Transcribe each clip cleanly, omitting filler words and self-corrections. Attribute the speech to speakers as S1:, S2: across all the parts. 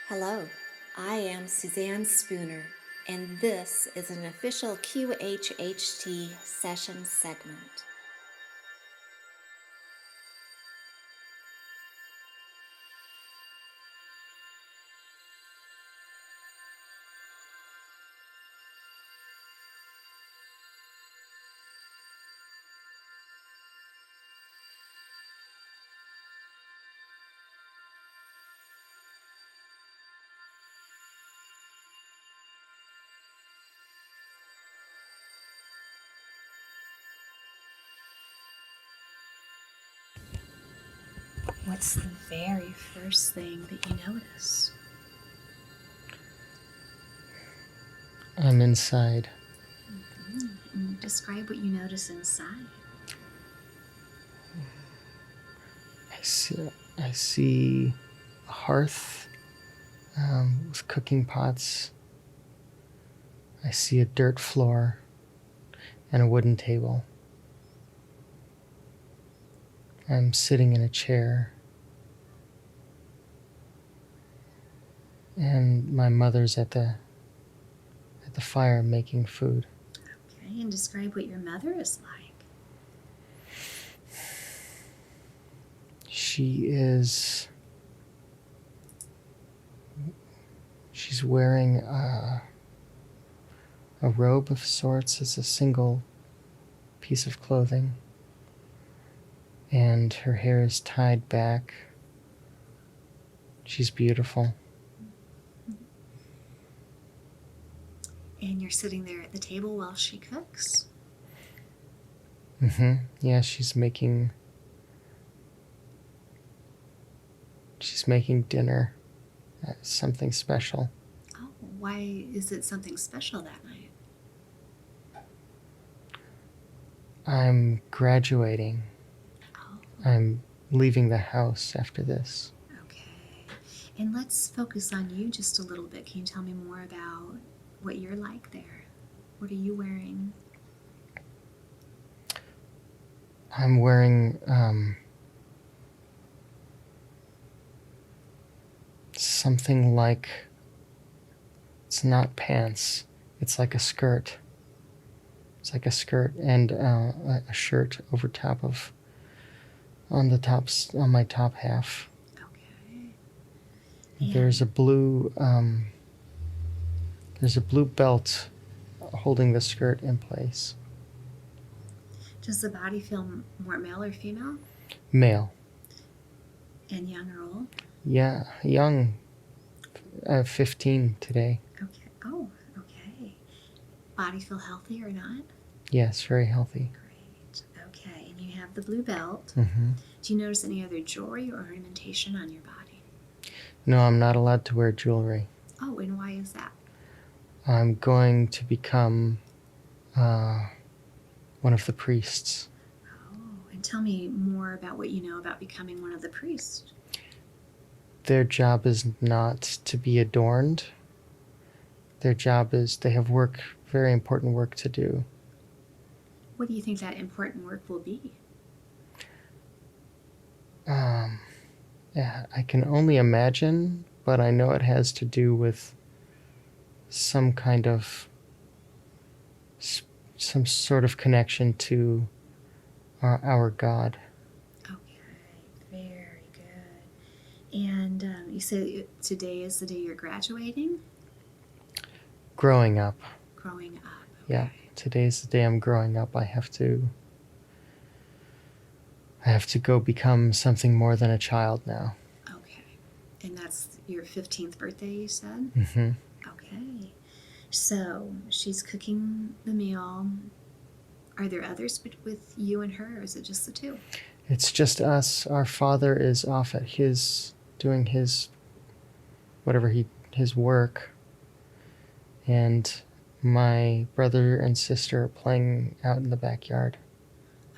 S1: Hello, I am Suzanne Spooner, and this is an official QHHT session segment. What's the very first thing that you notice?
S2: I'm inside.
S1: And describe what you notice inside.
S2: I see a hearth with cooking pots. I see a dirt floor and a wooden table. I'm sitting in a chair, and my mother's at the fire making food.
S1: Okay, and describe what your mother is like.
S2: She's wearing a robe of sorts. It's a single piece of clothing, and her hair is tied back. She's beautiful.
S1: And you're sitting there at the table while she cooks?
S2: Yeah, she's making dinner. Something special.
S1: Oh, why is it something special that night?
S2: I'm graduating.
S1: Oh.
S2: I'm leaving the house after this.
S1: Okay. And let's focus on you just a little bit. Can you tell me more about what you're like there? What are you wearing?
S2: I'm wearing something like, it's not pants, it's like a skirt. It's like a skirt and a shirt over top of, on my top half.
S1: Okay.
S2: There's a blue belt holding the skirt in place.
S1: Does the body feel more male or female?
S2: Male.
S1: And young or old?
S2: Yeah, young. 15 today.
S1: Okay. Oh, okay. Body feel healthy or not?
S2: Yes, very healthy.
S1: Great. Okay. And you have the blue belt.
S2: Mm-hmm.
S1: Do you notice any other jewelry or ornamentation on your body?
S2: No, I'm not allowed to wear jewelry.
S1: Oh, and why is that?
S2: I'm going to become one of the priests.
S1: Oh, and tell me more about what you know about becoming one of the priests.
S2: Their job is not to be adorned. Their job is, they have work, very important work to do.
S1: What do you think that important work will be?
S2: Yeah, I can only imagine, but I know it has to do with some kind of, some sort of connection to our God.
S1: Okay, very good. And you said today is the day you're graduating?
S2: Growing up.
S1: Growing up. Okay.
S2: Yeah, today's the day I'm growing up. I have to go become something more than a child now.
S1: Okay. And that's your 15th birthday, you said?
S2: Mm-hmm.
S1: Okay. So she's cooking the meal. Are there others with you and her, or is it just the two?
S2: It's just us. Our father is off at doing his work, and my brother and sister are playing out in the backyard.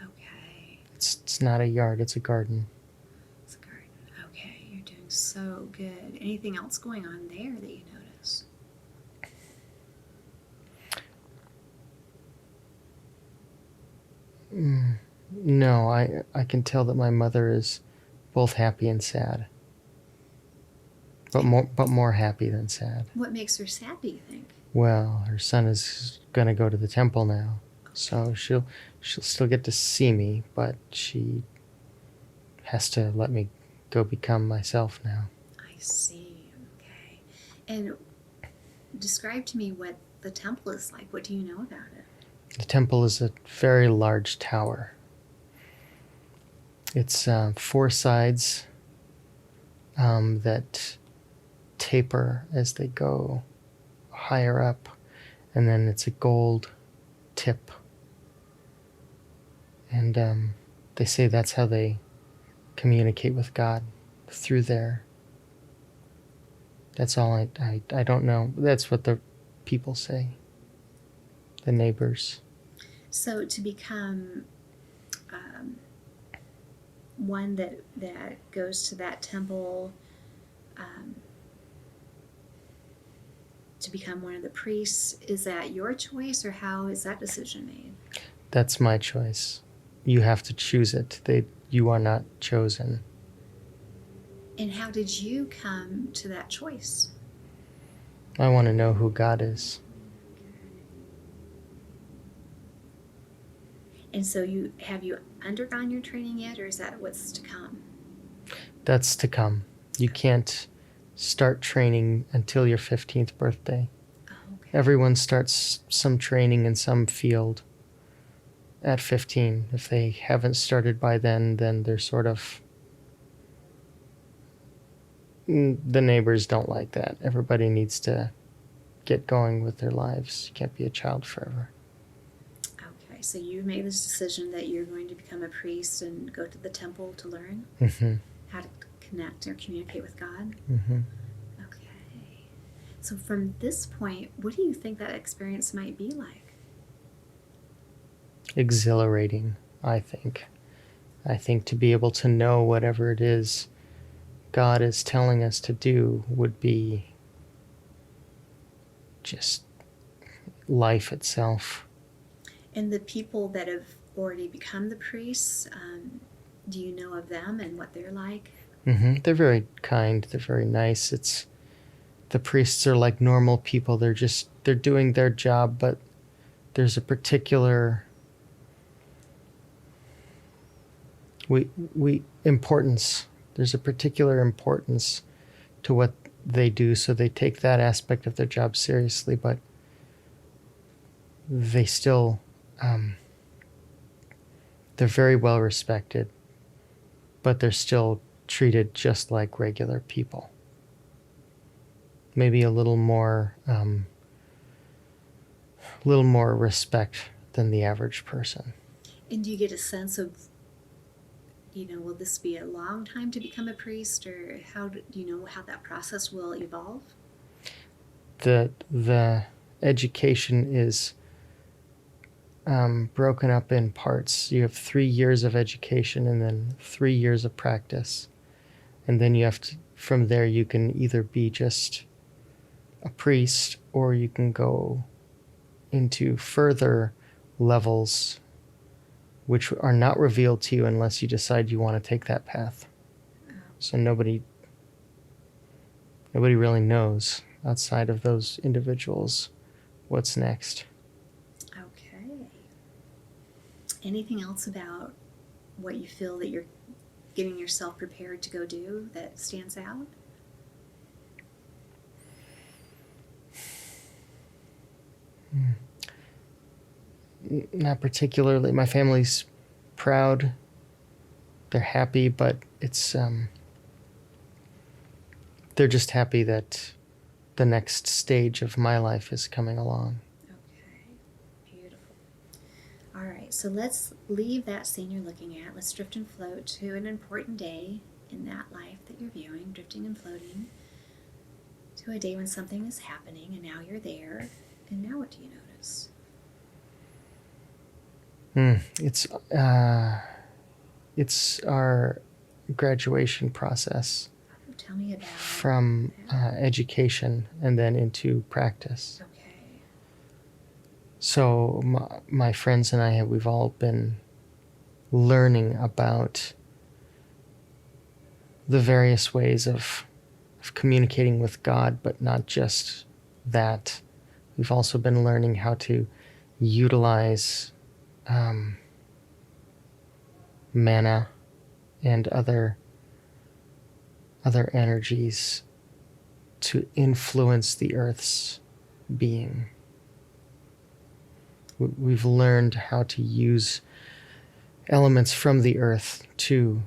S1: Okay.
S2: It's not a yard, it's a garden.
S1: It's a garden. Okay, you're doing so good. Anything else going on there that you notice?
S2: No, I can tell that my mother is both happy and sad. but more happy than sad.
S1: What makes her sad, do you think?
S2: Well, her son is going to go to the temple now, so she'll still get to see me, but she has to let me go become myself now.
S1: I see. Okay. And describe to me what the temple is like. What do you know about it?
S2: The temple is a very large tower. It's 4 sides that taper as they go higher up, and then it's a gold tip. And they say that's how they communicate with God, through there. That's all I don't know. That's what the people say, the neighbors.
S1: So to become one that goes to that temple, to become one of the priests, is that your choice, or how is that decision made?
S2: That's my choice. You have to choose it. You are not chosen.
S1: And how did you come to that choice?
S2: I want to know who God is.
S1: And so have you undergone your training yet, or is that what's to come?
S2: That's to come. You can't start training until your 15th birthday.
S1: Oh, okay.
S2: Everyone starts some training in some field at 15. If they haven't started by then they're sort of... The neighbors don't like that. Everybody needs to get going with their lives. You can't be a child forever.
S1: Okay, so you made this decision that you're going to become a priest and go to the temple to learn how to connect or communicate with God? Okay. So from this point, what do you think that experience might be like?
S2: Exhilarating, I think. I think to be able to know whatever it is God is telling us to do would be just life itself.
S1: And the people that have already become the priests, do you know of them and what they're like?
S2: They're very kind. They're very nice. The priests are like normal people. They're doing their job, but there's a particular importance. There's a particular importance to what they do, so they take that aspect of their job seriously, but they still, they're very well respected, but they're still treated just like regular people. Maybe a little more respect than the average person.
S1: And do you get a sense of, will this be a long time to become a priest, or how do you know how that process will evolve?
S2: The education is broken up in parts. You have 3 years of education and then 3 years of practice. And then you have to, from there you can either be just a priest, or you can go into further levels which are not revealed to you unless you decide you want to take that path. So nobody really knows outside of those individuals what's next.
S1: Okay. Anything else about what you feel that you're getting yourself prepared to go do that stands out?
S2: Not particularly. My family's proud. They're happy, but it's they're just happy that the next stage of my life is coming along.
S1: Okay, beautiful. All right, so let's leave that scene you're looking at. Let's drift and float to an important day in that life that you're viewing, drifting and floating to a day when something is happening, and now you're there. And now what do you notice?
S2: It's our graduation process.
S1: Oh, tell me about
S2: from education and then into practice.
S1: Okay.
S2: So my friends and I we've all been learning about the various ways of of communicating with God, but not just that. We've also been learning how to utilize mana and other energies to influence the Earth's being. We've learned how to use elements from the Earth to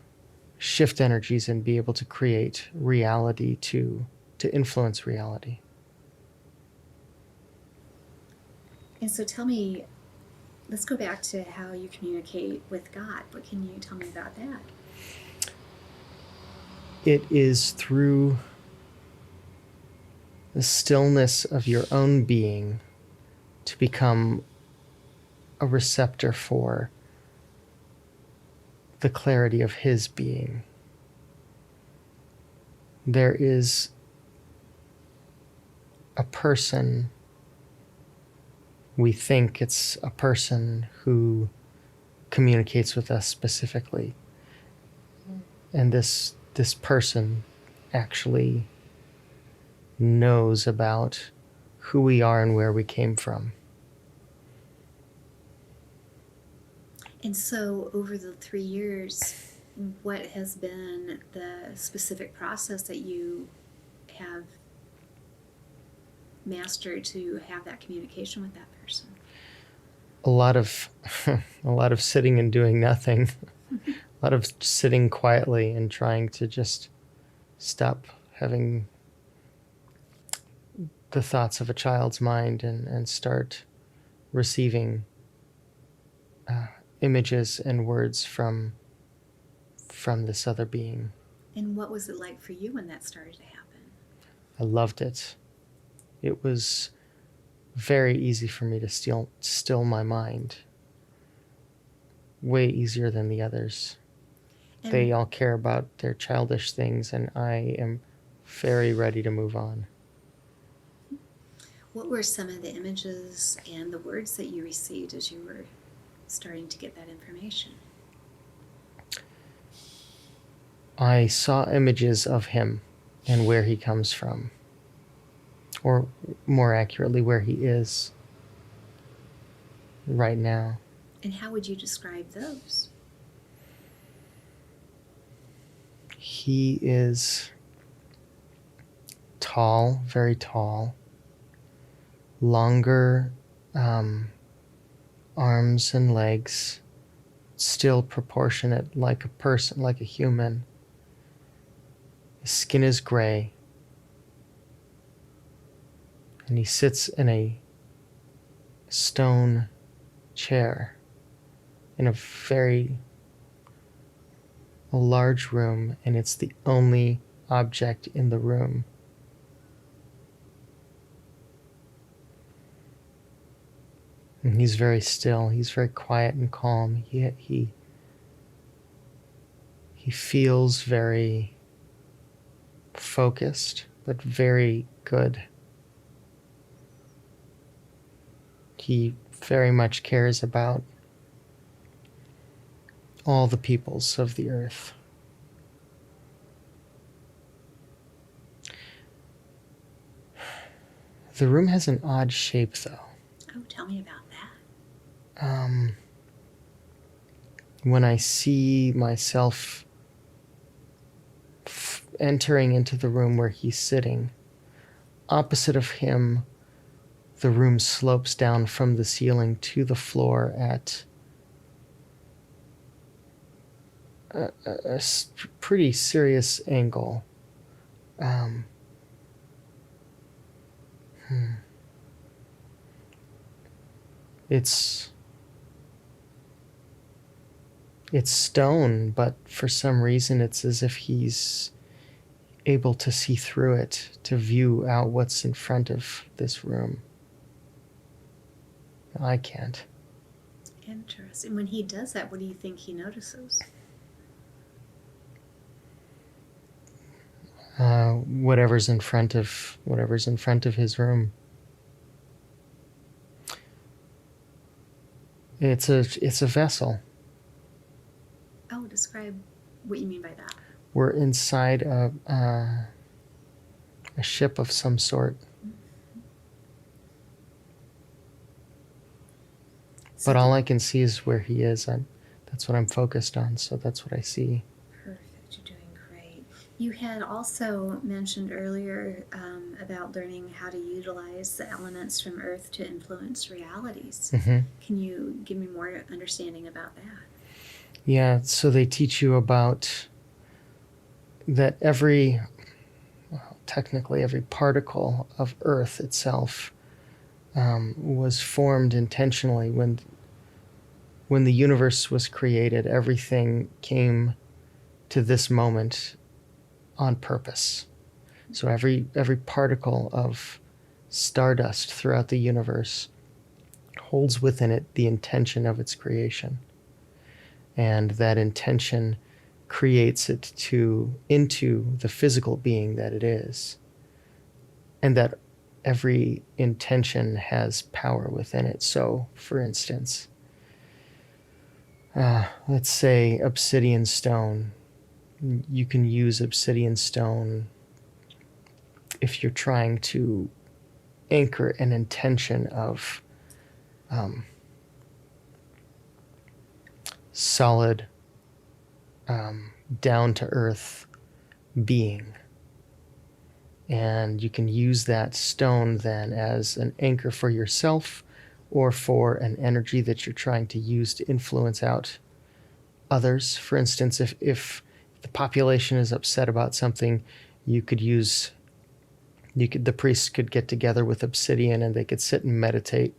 S2: shift energies and be able to create reality, to influence reality.
S1: And so tell me, let's go back to how you communicate with God. What can you tell me about that?
S2: It is through the stillness of your own being to become a receptor for the clarity of his being. There is a person, we think it's a person who communicates with us specifically. And this person actually knows about who we are and where we came from.
S1: And so over the 3 years, what has been the specific process that you have mastered to have that communication with that person?
S2: A lot of sitting and doing nothing. A lot of sitting quietly and trying to just stop having the thoughts of a child's mind and start receiving images and words from this other being.
S1: And what was it like for you when that started to happen?
S2: I loved it. It was very easy for me to still my mind. Way easier than the others.
S1: And
S2: They all care about their childish things, and I am very ready to move on.
S1: what were some of the images and the words that you received as you were starting to get that information?
S2: I saw images of him and where he comes from. Or more accurately, where he is right now.
S1: And how would you describe those?
S2: He is tall, very tall, longer arms and legs, still proportionate like a person, like a human. His skin is gray, and he sits in a stone chair in a large room, and it's the only object in the room. And he's very still. He's very quiet and calm. He feels very focused, but very good. He very much cares about all the peoples of the earth. The room has an odd shape, though.
S1: Oh, tell me about that.
S2: When I see myself entering into the room where he's sitting, opposite of him, the room slopes down from the ceiling to the floor at a pretty serious angle. It's stone, but for some reason it's as if he's able to see through it, to view out what's in front of this room. I can't.
S1: Interesting. When he does that, what do you think he notices?
S2: Whatever's in front of his room. It's a vessel.
S1: Oh, describe what you mean by that.
S2: We're inside a ship of some sort. But all I can see is where he is. That's what I'm focused on, so that's what I see.
S1: Perfect. You're doing great. You had also mentioned earlier about learning how to utilize the elements from Earth to influence realities.
S2: Mm-hmm.
S1: Can you give me more understanding about that?
S2: Yeah, so they teach you about that technically every particle of Earth itself was formed intentionally when the universe was created. Everything came to this moment on purpose. So every particle of stardust throughout the universe holds within it the intention of its creation, and that intention creates it into the physical being that it is, and that every intention has power within it. So, for instance, let's say obsidian stone. You can use obsidian stone if you're trying to anchor an intention of solid, down-to-earth being. And you can use that stone then as an anchor for yourself or for an energy that you're trying to use to influence out others. For instance, if the population is upset about something, the priest could get together with obsidian and they could sit and meditate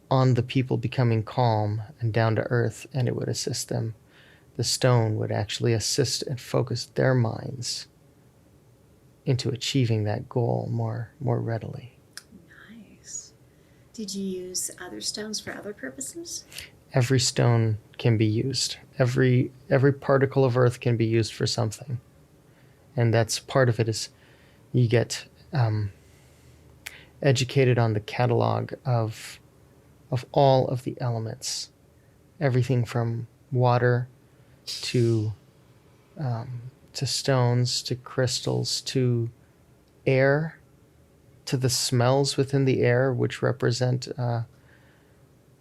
S2: on the people becoming calm and down to earth, and it would assist them. The stone would actually assist and focus their minds into achieving that goal more readily.
S1: Nice. Did you use other stones for other purposes?
S2: Every stone can be used. Every particle of earth can be used for something. And that's part of it, is you get educated on the catalog of all of the elements. Everything from water to stones, to crystals, to air, to the smells within the air, which represent,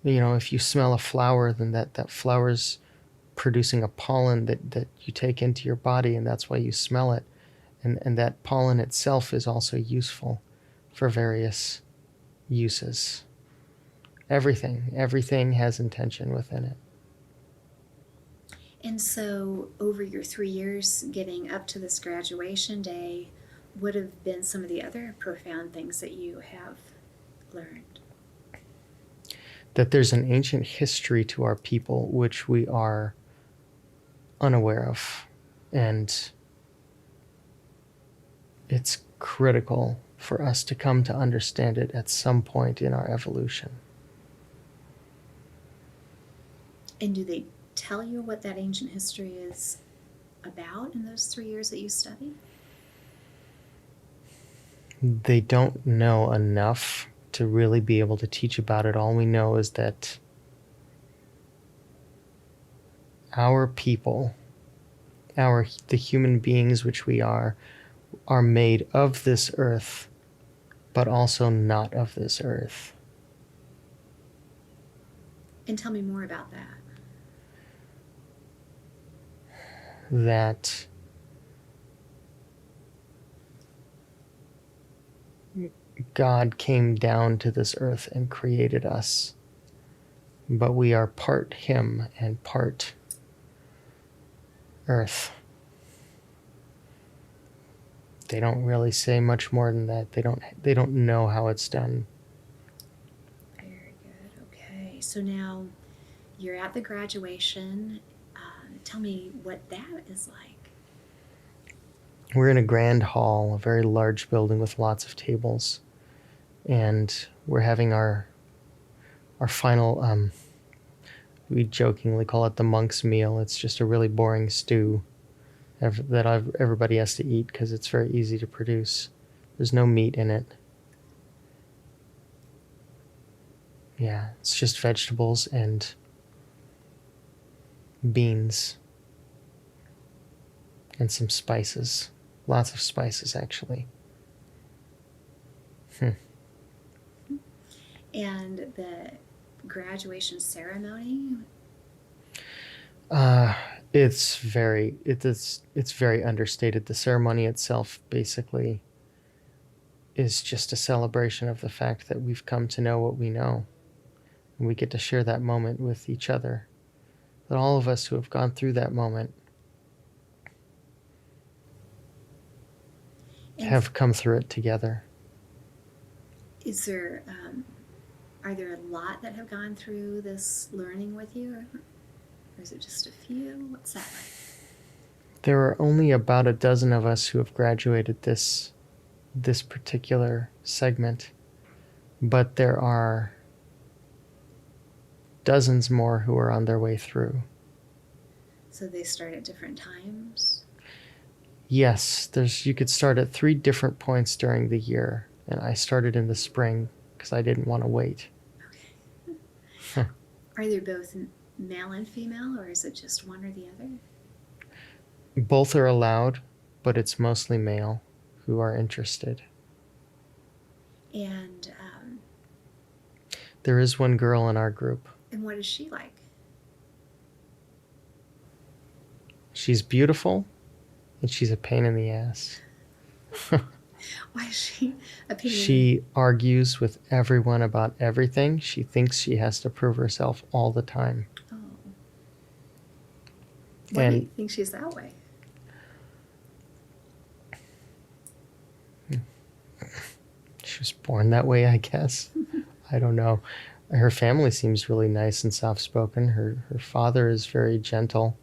S2: if you smell a flower, then that flower's producing a pollen that you take into your body, and that's why you smell it. And that pollen itself is also useful for various uses. Everything has intention within it.
S1: And so, over your 3 years getting up to this graduation day, what have been some of the other profound things that you have learned?
S2: That there's an ancient history to our people which we are unaware of, and it's critical for us to come to understand it at some point in our evolution.
S1: And do they tell you what that ancient history is about in those 3 years that you studied?
S2: They don't know enough to really be able to teach about it. All we know is that our people, the human beings which we are made of this earth, but also not of this earth.
S1: And tell me more about that.
S2: That God came down to this earth and created us, but we are part Him and part earth. They don't really say much more than that. They don't know how it's done.
S1: Very good. Okay. So now you're at the graduation. Tell me what that is like.
S2: We're in a grand hall, a very large building with lots of tables, and we're having our final. We jokingly call it the monk's meal. It's just a really boring stew that everybody has to eat because it's very easy to produce. There's no meat in it. Yeah, it's just vegetables and beans and some spices. Lots of spices, actually.
S1: And the graduation ceremony,
S2: It's very understated. The ceremony itself basically is just a celebration of the fact that we've come to know what we know, and we get to share that moment with each other. That all of us who have gone through that moment
S1: and
S2: have come through it together.
S1: is there, are there a lot that have gone through this learning with you, or is it just a few? What's that like?
S2: There are only about a dozen of us who have graduated this particular segment, but there are dozens more who are on their way through.
S1: So they start at different times?
S2: Yes, you could start at 3 different points during the year, and I started in the spring because I didn't want to wait.
S1: Okay. Are they both male and female, or is it just one or the other?
S2: Both are allowed, but it's mostly male who are interested.
S1: And
S2: there is one girl in our group.
S1: and what is she like?
S2: She's beautiful, and she's a pain in the ass.
S1: Why is she a pain?
S2: She argues with everyone about everything. She thinks she has to prove herself all the time.
S1: Oh. Why do
S2: And
S1: you think she's that way?
S2: she was born that way, I guess. I don't know. Her family seems really nice and soft-spoken. Her father is very gentle.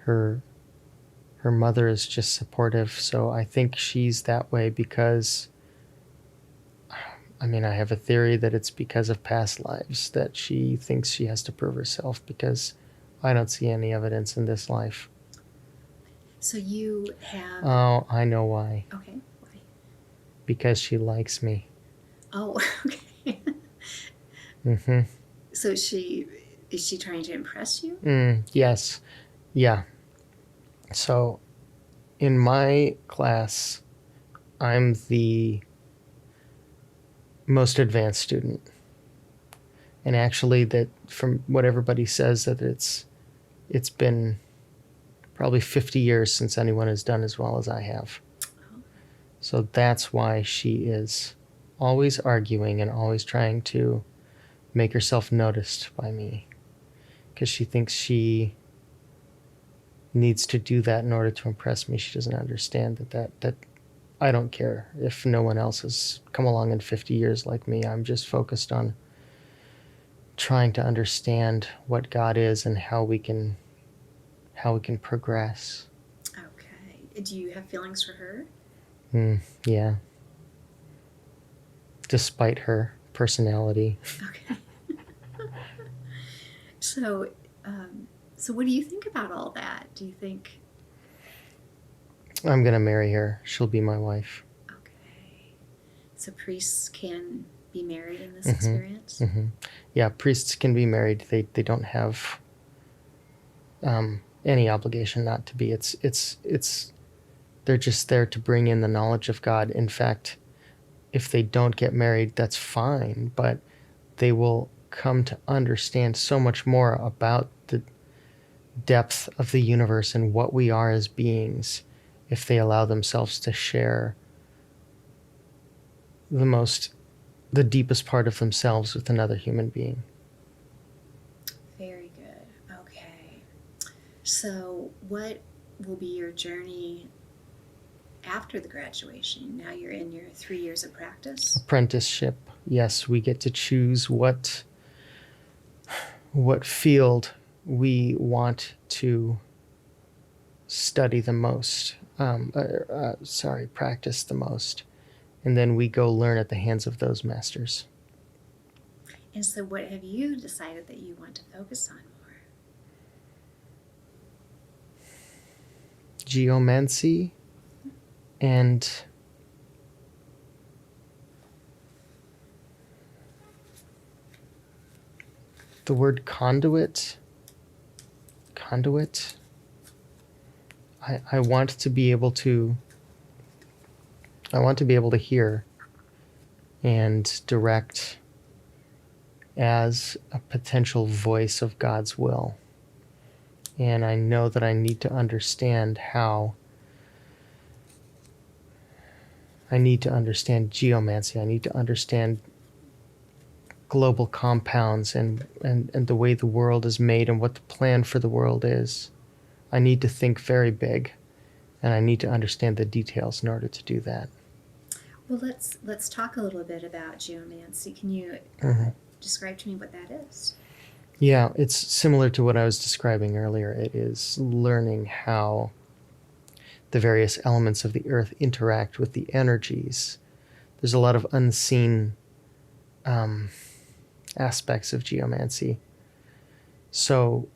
S2: Her mother is just supportive. So I think she's that way because, I mean, I have a theory that it's because of past lives that she thinks she has to prove herself, because I don't see any evidence in this life.
S1: So you have...
S2: Oh, I know why.
S1: Okay, why?
S2: Because she likes me.
S1: Oh, okay.
S2: Mm-hmm.
S1: So is she trying to impress you?
S2: Yes. Yeah. So in my class, I'm the most advanced student. And actually, that from what everybody says, that it's been probably 50 years since anyone has done as well as I have.
S1: Oh.
S2: So that's why she is always arguing and always trying to make herself noticed by me, because she thinks she needs to do that in order to impress me. She doesn't understand that I don't care if no one else has come along in 50 years like me. I'm just focused on trying to understand what God is and how we can progress.
S1: Okay. Do you have feelings for her?
S2: Yeah. Despite her personality.
S1: Okay. So, so what do you think about all that? Do you think...
S2: I'm going to marry her. She'll be my wife.
S1: Okay. So priests can be married in this experience?
S2: Mm-hmm. Yeah, priests can be married. They don't have any obligation not to be. It's they're just there to bring in the knowledge of God. In fact, if they don't get married, that's fine, but they will come to understand so much more about the depth of the universe and what we are as beings if they allow themselves to share the deepest part of themselves with another human being.
S1: Very good. Okay. So what will be your journey after the graduation? Now you're in your 3 years of practice?
S2: Apprenticeship. Yes, we get to choose what field we want to study the most. Practice the most. And then we go learn at the hands of those masters.
S1: And so what have you decided that you want to focus on more?
S2: Geomancy and the word conduit. I want to be able to hear and direct as a potential voice of God's will. And I know that I need to understand I need to understand geomancy. I need to understand global compounds and the way the world is made and what the plan for the world is. I need to think very big, and I need to understand the details in order to do that.
S1: Well, let's talk a little bit about geomancy. Can you describe to me what that is?
S2: Yeah, it's similar to what I was describing earlier. It is learning how the various elements of the earth interact with the energies. There's a lot of unseen aspects of geomancy. So,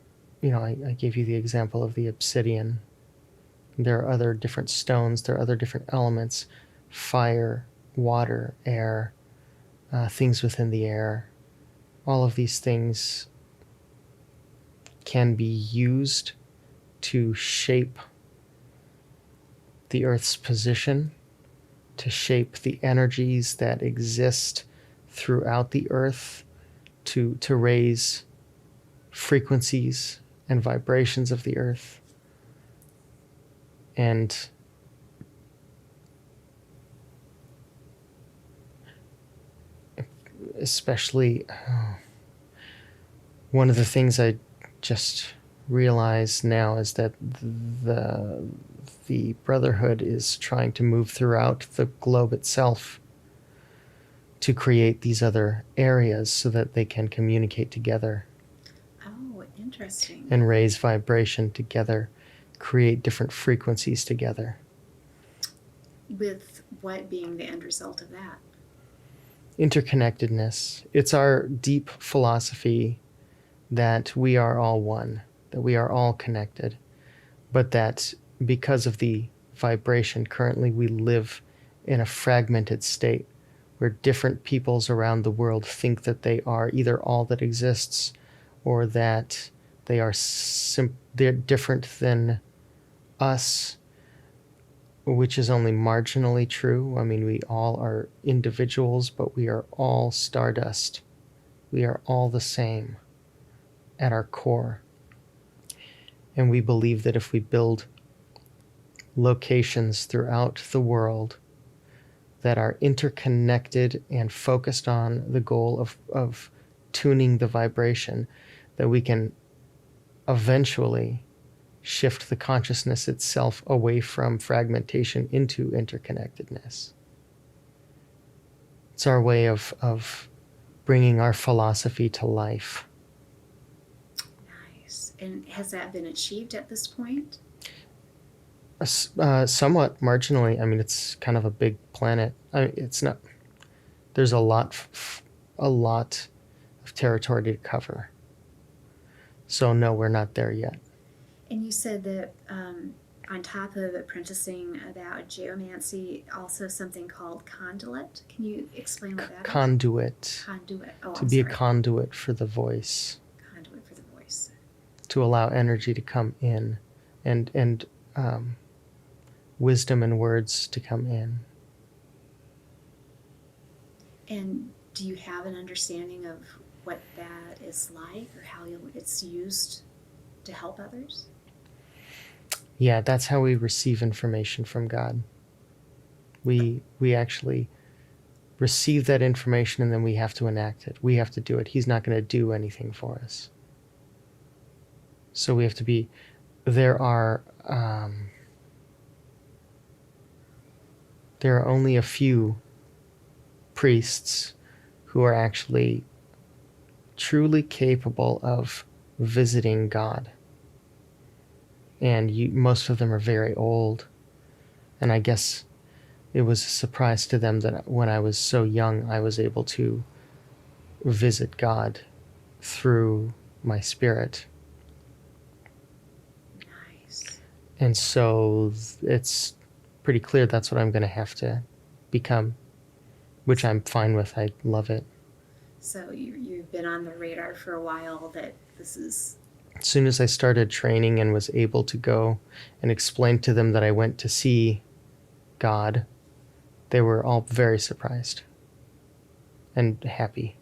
S2: I gave you the example of the obsidian. There are other different stones, there are other different elements, fire, water, air, things within the air. All of these things can be used to shape the Earth's position, to shape the energies that exist throughout the Earth, to raise frequencies and vibrations of the Earth. And especially, one of the things I just realize now is that the Brotherhood is trying to move throughout the globe itself to create these other areas so that they can communicate together.
S1: Oh, interesting.
S2: And raise vibration together, create different frequencies together.
S1: With what being the end result of that?
S2: Interconnectedness. It's our deep philosophy that we are all one, that we are all connected, but that because of the vibration currently we live in a fragmented state where different peoples around the world think that they are either all that exists or that they are they're different than us, which is only marginally true. I mean, we all are individuals, but we are all stardust. We are all the same at our core. And we believe that if we build locations throughout the world that are interconnected and focused on the goal of tuning the vibration, that we can eventually shift the consciousness itself away from fragmentation into interconnectedness. It's our way of bringing our philosophy to life.
S1: Nice. And has that been achieved at this point?
S2: Somewhat marginally. I mean, it's kind of a big planet. It's not. There's a lot of territory to cover. So no, we're not there yet.
S1: And you said that on top of apprenticing about geomancy, also something called conduit. Can you explain what that
S2: Conduit.
S1: is? Conduit. Oh,
S2: To be a conduit for the voice.
S1: Conduit for the voice.
S2: To allow energy to come in, and wisdom and words to come in.
S1: And do you have an understanding of what that is like, or how it's used to help others?
S2: Yeah, that's how we receive information from God. We actually receive that information and then we have to enact it. We have to do it. He's not going to do anything for us. So we have to be. There are only a few priests who are actually truly capable of visiting God. And most of them are very old. And I guess it was a surprise to them that when I was so young, I was able to visit God through my spirit.
S1: Nice.
S2: And so it's pretty clear that's what I'm going to have to become, which I'm fine with. I love it.
S1: So you've been on the radar for a while that this is...
S2: As soon as I started training and was able to go and explain to them that I went to see God, they were all very surprised. and happy.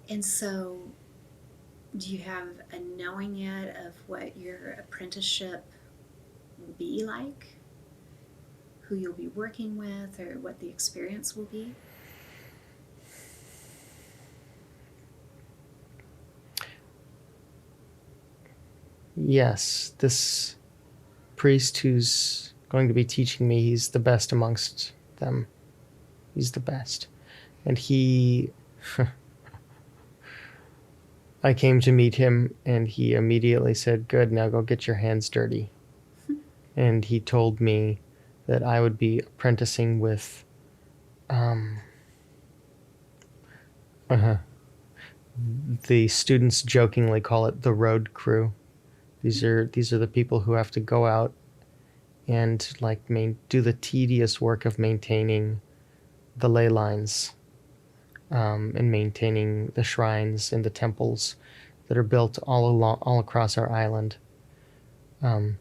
S1: And so, do you have a knowing yet of what your apprenticeship will be like? Who you'll be working with, or what the experience will be?
S2: Yes, this priest who's going to be teaching me, he's the best amongst them. He's the best. And I came to meet him and he immediately said, "Good, now go get your hands dirty." And he told me that I would be apprenticing with uh the students jokingly call it the road crew. These are the people who have to go out and like do the tedious work of maintaining the ley lines, and maintaining the shrines and the temples that are built all across our island. And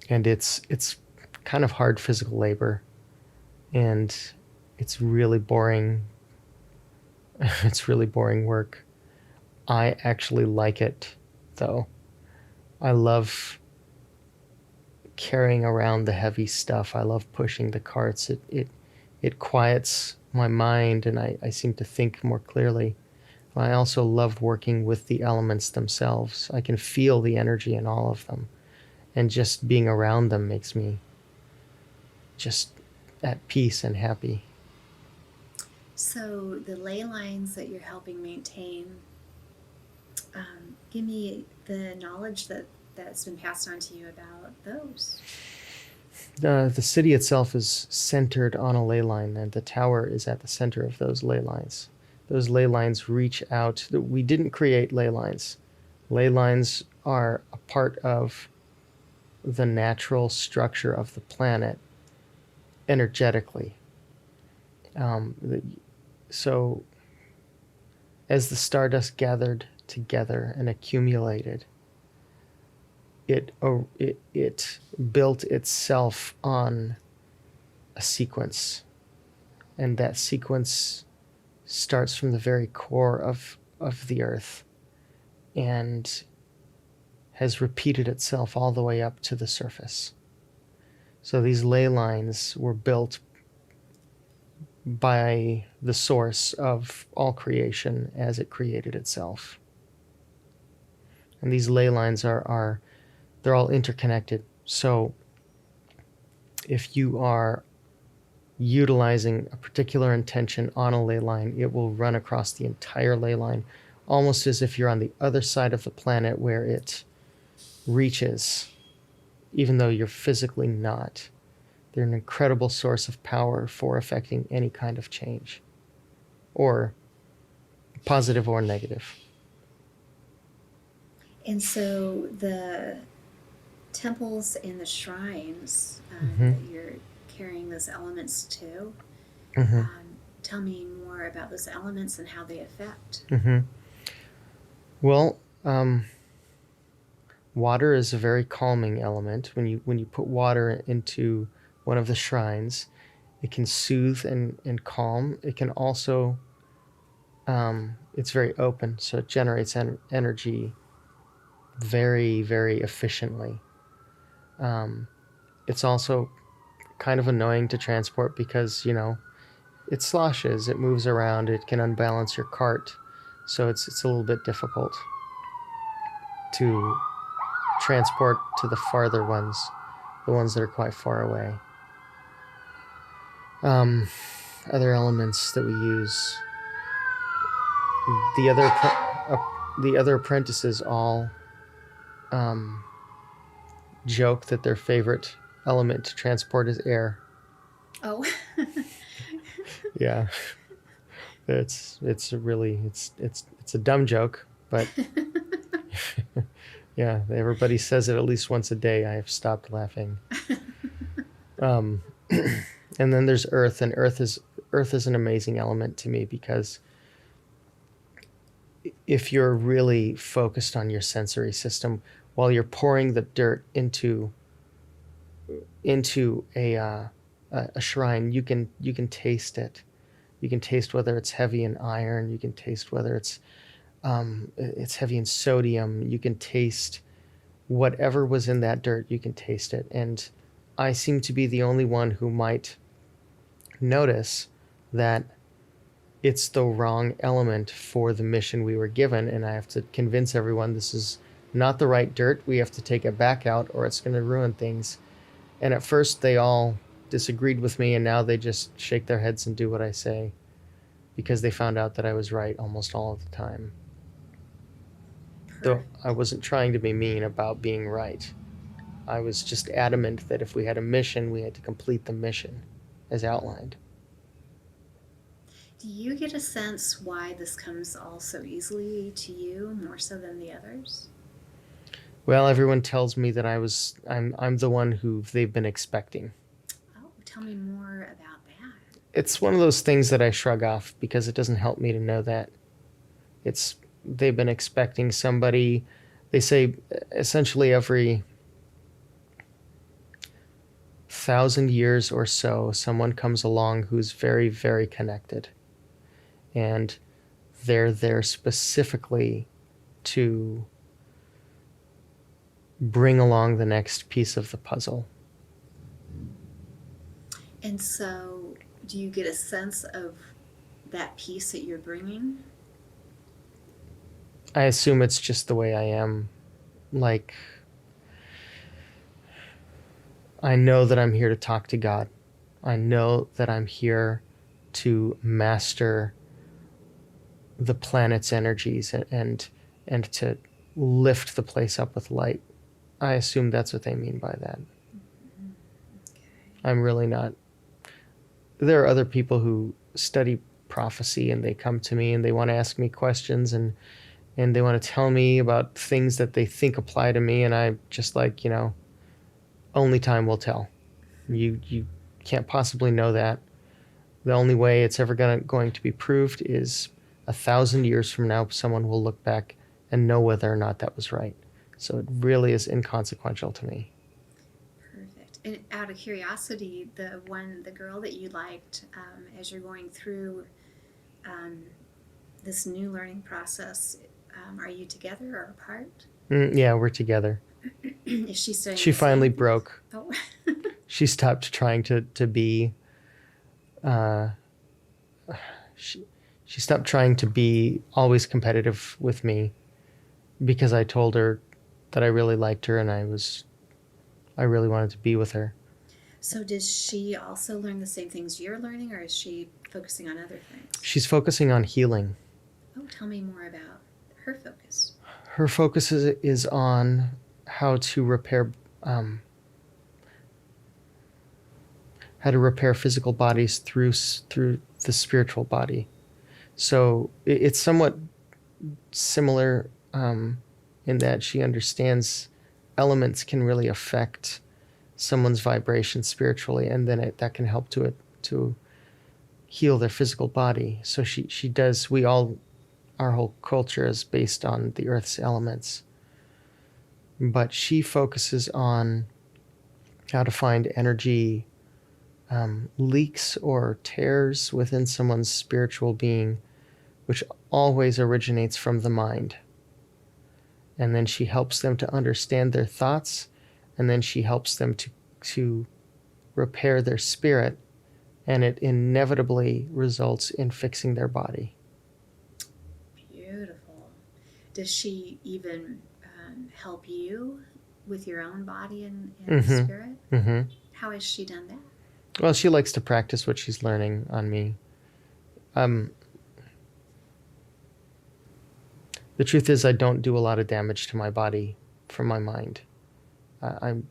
S2: it's kind of hard physical labor, and it's really boring. It's really boring work. I actually like it, though. I love carrying around the heavy stuff. I love pushing the carts. It quiets my mind, and I seem to think more clearly. I also love working with the elements themselves. I can feel the energy in all of them, and just being around them makes me just at peace and happy.
S1: So, the ley lines that you're helping maintain, give me the knowledge that's been passed on to you about those.
S2: The city itself is centered on a ley line, and the tower is at the center of those ley lines. Those ley lines reach out. We didn't create ley lines. Ley lines are a part of the natural structure of the planet energetically. So as the stardust gathered together and accumulated, it built itself on a sequence, and that sequence starts from the very core of the earth and has repeated itself all the way up to the surface. So these ley lines were built by the source of all creation as it created itself. And these ley lines they're all interconnected. So if you are utilizing a particular intention on a ley line, it will run across the entire ley line, almost as if you're on the other side of the planet where it reaches, even though you're physically not. They're an incredible source of power for affecting any kind of change, or positive or negative.
S1: And so, the temples and the shrines
S2: Mm-hmm.
S1: that you're carrying those elements to,
S2: Mm-hmm.
S1: tell me more about those elements and how they affect.
S2: Mm-hmm. Well, water is a very calming element. When you put water into one of the shrines, it can soothe and calm. It can also, it's very open, so it generates energy very, very efficiently. It's also kind of annoying to transport because, it sloshes, it moves around, it can unbalance your cart. So it's a little bit difficult to transport to the farther ones, the ones that are quite far away. Other elements that we use. The other apprentices all joke that their favorite element to transport is air.
S1: Oh.
S2: Yeah, it's a dumb joke, but yeah, everybody says it at least once a day. I have stopped laughing. And then there's earth, and earth is an amazing element to me because if you're really focused on your sensory system while you're pouring the dirt into a shrine, you can taste it. You can taste whether it's heavy in iron. You can taste whether it's heavy in sodium. You can taste whatever was in that dirt. You can taste it. And I seem to be the only one who might notice that it's the wrong element for the mission we were given, and I have to convince everyone this is not the right dirt. We have to take it back out or it's going to ruin things. And at first they all disagreed with me, and now they just shake their heads and do what I say because they found out that I was right almost all of the time. Though I wasn't trying to be mean about being right. I was just adamant that if we had a mission, we had to complete the mission as outlined.
S1: Do you get a sense why this comes all so easily to you, more so than the others?
S2: Well, everyone tells me that I'm the one who they've been expecting.
S1: Oh, tell me more about that.
S2: It's one of those things that I shrug off because it doesn't help me to know that. They've been expecting somebody. They say essentially every 1,000 years or so, someone comes along who's very, very connected. And they're there specifically to bring along the next piece of the puzzle.
S1: And so, do you get a sense of that piece that you're bringing?
S2: I assume it's just the way I am. Like, I know that I'm here to talk to God. I know that I'm here to master the planet's energies and to lift the place up with light. I assume that's what they mean by that.
S1: Okay.
S2: I'm really not. There are other people who study prophecy and they come to me and they want to ask me questions and they want to tell me about things that they think apply to me, and I'm just like, only time will tell. You can't possibly know that. The only way it's ever going to be proved is 1,000 years from now, someone will look back and know whether or not that was right. So it really is inconsequential to me.
S1: Perfect. And out of curiosity, the girl that you liked, as you're going through this new learning process, are you together or apart?
S2: Yeah, we're together.
S1: Is she studying?
S2: She finally broke.
S1: Oh.
S2: She stopped trying to be. She stopped trying to be always competitive with me because I told her that I really liked her and I really wanted to be with her.
S1: So does she also learn the same things you're learning, or is she focusing on other things?
S2: She's focusing on healing.
S1: Oh, tell me more about her focus.
S2: Her focus is on how to repair physical bodies through the spiritual body. So it's somewhat similar in that she understands elements can really affect someone's vibration spiritually, and then that can help to heal their physical body. So she does. Our whole culture is based on the Earth's elements, but she focuses on how to find energy leaks or tears within someone's spiritual being, which always originates from the mind. And then she helps them to understand their thoughts, and then she helps them to repair their spirit, and it inevitably results in fixing their body.
S1: Beautiful. Does she even help you with your own body and spirit?
S2: Mm-hmm.
S1: How has she done that?
S2: Well, she likes to practice what she's learning on me. The truth is, I don't do a lot of damage to my body from my mind. I'm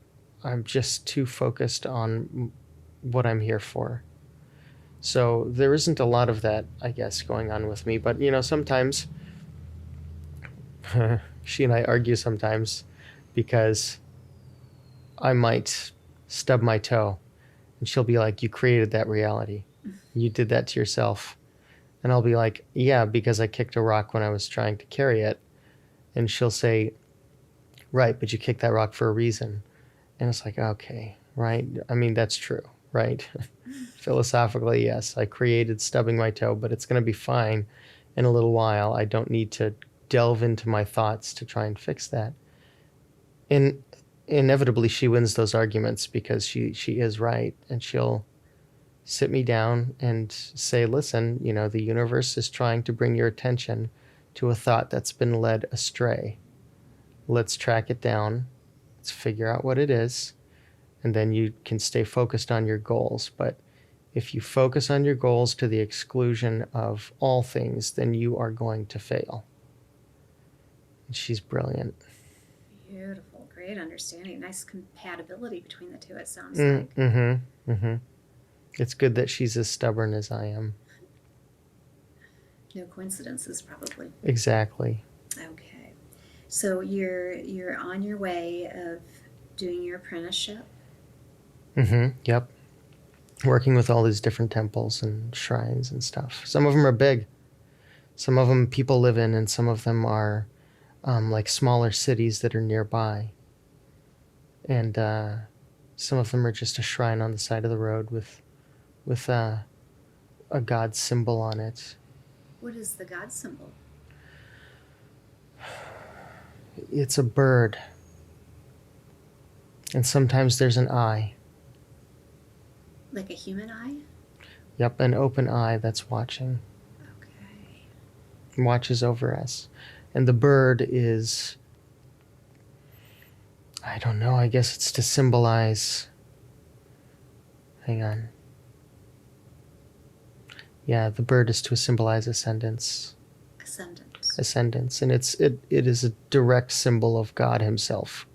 S2: just too focused on what I'm here for. So there isn't a lot of that, I guess, going on with me. But, sometimes she and I argue sometimes because I might stub my toe and she'll be like, "You created that reality. You did that to yourself." And I'll be like, "Yeah, because I kicked a rock when I was trying to carry it." And she'll say, "Right, but you kicked that rock for a reason." And it's like, okay, right? I mean, that's true. right? Philosophically, yes, I created stubbing my toe, but it's going to be fine in a little while. I don't need to delve into my thoughts to try and fix that. And inevitably, she wins those arguments because she is right, and she'll sit me down and say, listen, the universe is trying to bring your attention to a thought that's been led astray. Let's track it down. Let's figure out what it is. And then you can stay focused on your goals. But if you focus on your goals to the exclusion of all things, then you are going to fail. And she's brilliant.
S1: Beautiful. Great understanding. Nice compatibility between the two, it sounds like.
S2: Mm-hmm. Mm-hmm. It's good that she's as stubborn as I am.
S1: No coincidences, probably.
S2: Exactly.
S1: Okay. So you're on your way of doing your apprenticeship?
S2: Mm-hmm. Yep. Working with all these different temples and shrines and stuff. Some of them are big. Some of them people live in, and some of them are like smaller cities that are nearby. And some of them are just a shrine on the side of the road with a god symbol on it.
S1: What is the god symbol?
S2: It's a bird. And sometimes there's an eye.
S1: Like a human eye?
S2: Yep, an open eye that's watching.
S1: Okay.
S2: Watches over us. And the bird is, I don't know, I guess it's to symbolize, hang on. Yeah, the bird is to symbolize ascendance. Ascendance. And it is a direct symbol of God himself.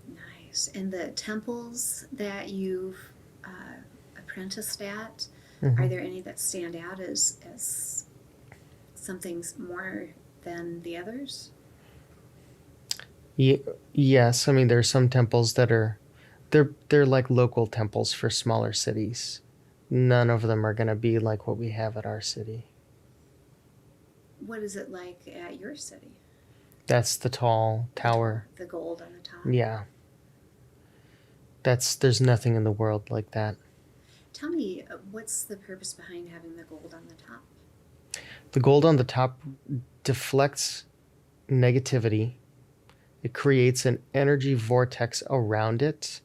S1: Nice. And the temples that you've apprenticed at,
S2: Mm-hmm.
S1: are there any that stand out as something more than the others?
S2: Yes, I mean there are some temples that are they're like local temples for smaller cities. None of them are going to be like what we have at our city.
S1: What is it like at your city?
S2: That's the tall tower.
S1: The gold on the top?
S2: Yeah. There's nothing in the world like that.
S1: Tell me, what's the purpose behind having the gold on the top?
S2: The gold on the top deflects negativity. It creates an energy vortex around it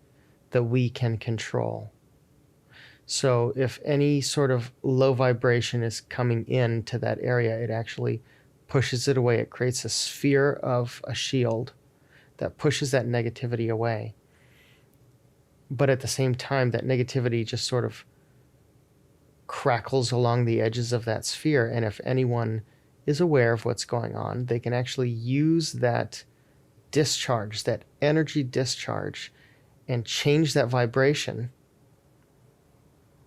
S2: that we can control. So if any sort of low vibration is coming into that area, it actually pushes it away. It creates a sphere of a shield that pushes that negativity away. But at the same time, that negativity just sort of crackles along the edges of that sphere. And if anyone is aware of what's going on, they can actually use that discharge, that energy discharge, and change that vibration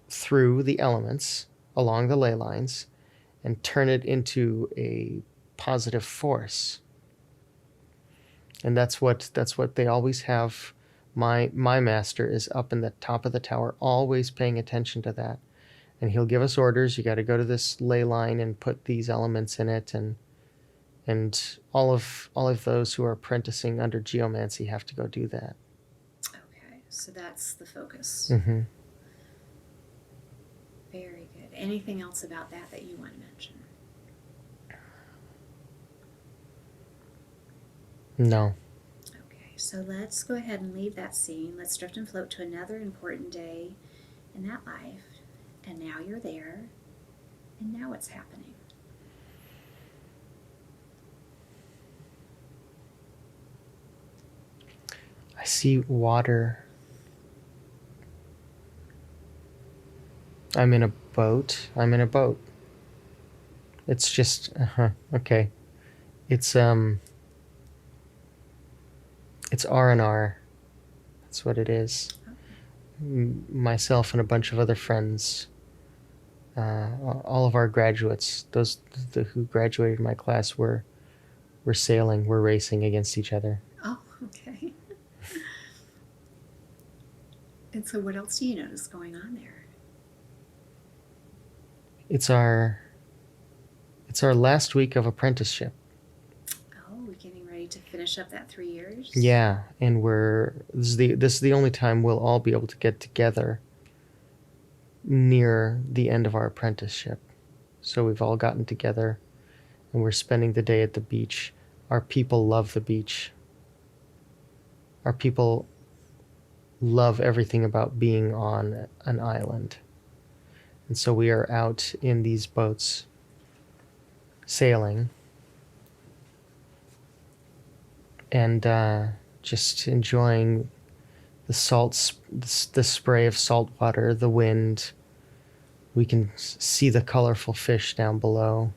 S2: through the elements along the ley lines and turn it into a positive force. And that's what they always have. My master is up in the top of the tower, always paying attention to that. And he'll give us orders. You got to go to this ley line and put these elements in it, and all of those who are apprenticing under geomancy have to go do that.
S1: Okay, so that's the focus.
S2: Mm-hmm.
S1: Very good. Anything else about that you want to mention?
S2: No.
S1: Okay, so let's go ahead and leave that scene. Let's drift and float to another important day in that life. And now you're there. And now what's happening?
S2: I see water. I'm in a boat. It's just okay. It's R&R. That's what it is. Okay. Myself and a bunch of other friends, all of our graduates, those who graduated my class, were sailing. We're racing against each other.
S1: Oh, okay. And so what else do you notice going on there?
S2: It's our last week of apprenticeship.
S1: Oh, we're getting ready ready to finish up that 3 years?
S2: Yeah, and this is the only time we'll all be able to get together near the end of our apprenticeship. So we've all gotten together and we're spending the day at the beach. Our people love the beach. Our people love everything about being on an island. And so we are out in these boats sailing and just enjoying the spray of salt water, the wind. We can see the colorful fish down below.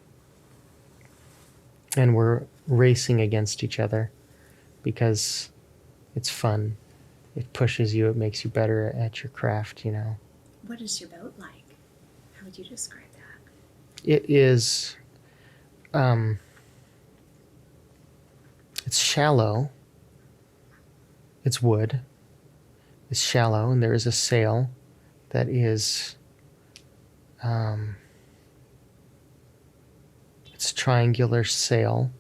S2: And we're racing against each other because it's fun. It pushes you. It makes you better at your craft, you know.
S1: What is your boat like? How would you describe that?
S2: It is, it's shallow. It's wood. It's shallow, and there is a sail that is, it's a triangular sail.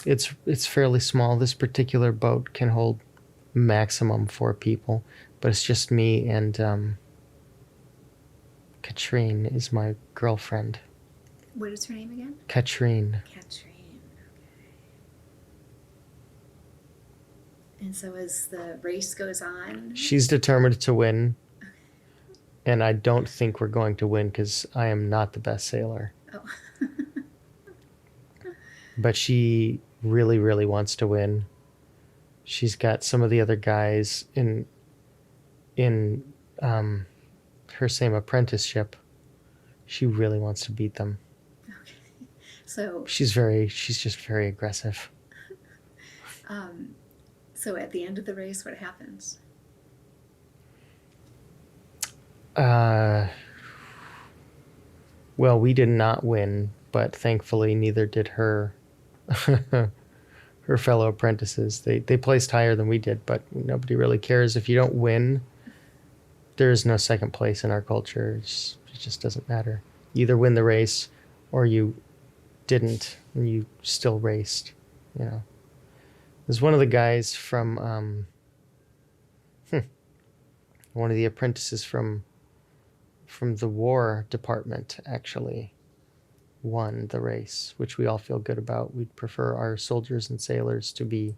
S2: It's fairly small. This particular boat can hold maximum 4 people, but it's just me and Katrine is my girlfriend.
S1: What is her name again?
S2: Katrine.
S1: Katrine. Okay. And so as the race goes on,
S2: She's determined to win, and I don't think we're going to win because I am not the best sailor.
S1: oh,
S2: But she really, really wants to win. She's got some of the other guys in her same apprenticeship. She really wants to beat them.
S1: okay. So,
S2: She's just very aggressive.
S1: so at the end of the race, what happens?
S2: Well, we did not win, but thankfully neither did her her fellow apprentices. They placed higher than we did, but nobody really cares. If you don't win, there is no second place in our culture. It just doesn't matter. You either win the race or you didn't and you still raced, you know. There's one of the guys from one of the apprentices from the war department actually won the race, which we all feel good about. We'd prefer our soldiers and sailors to be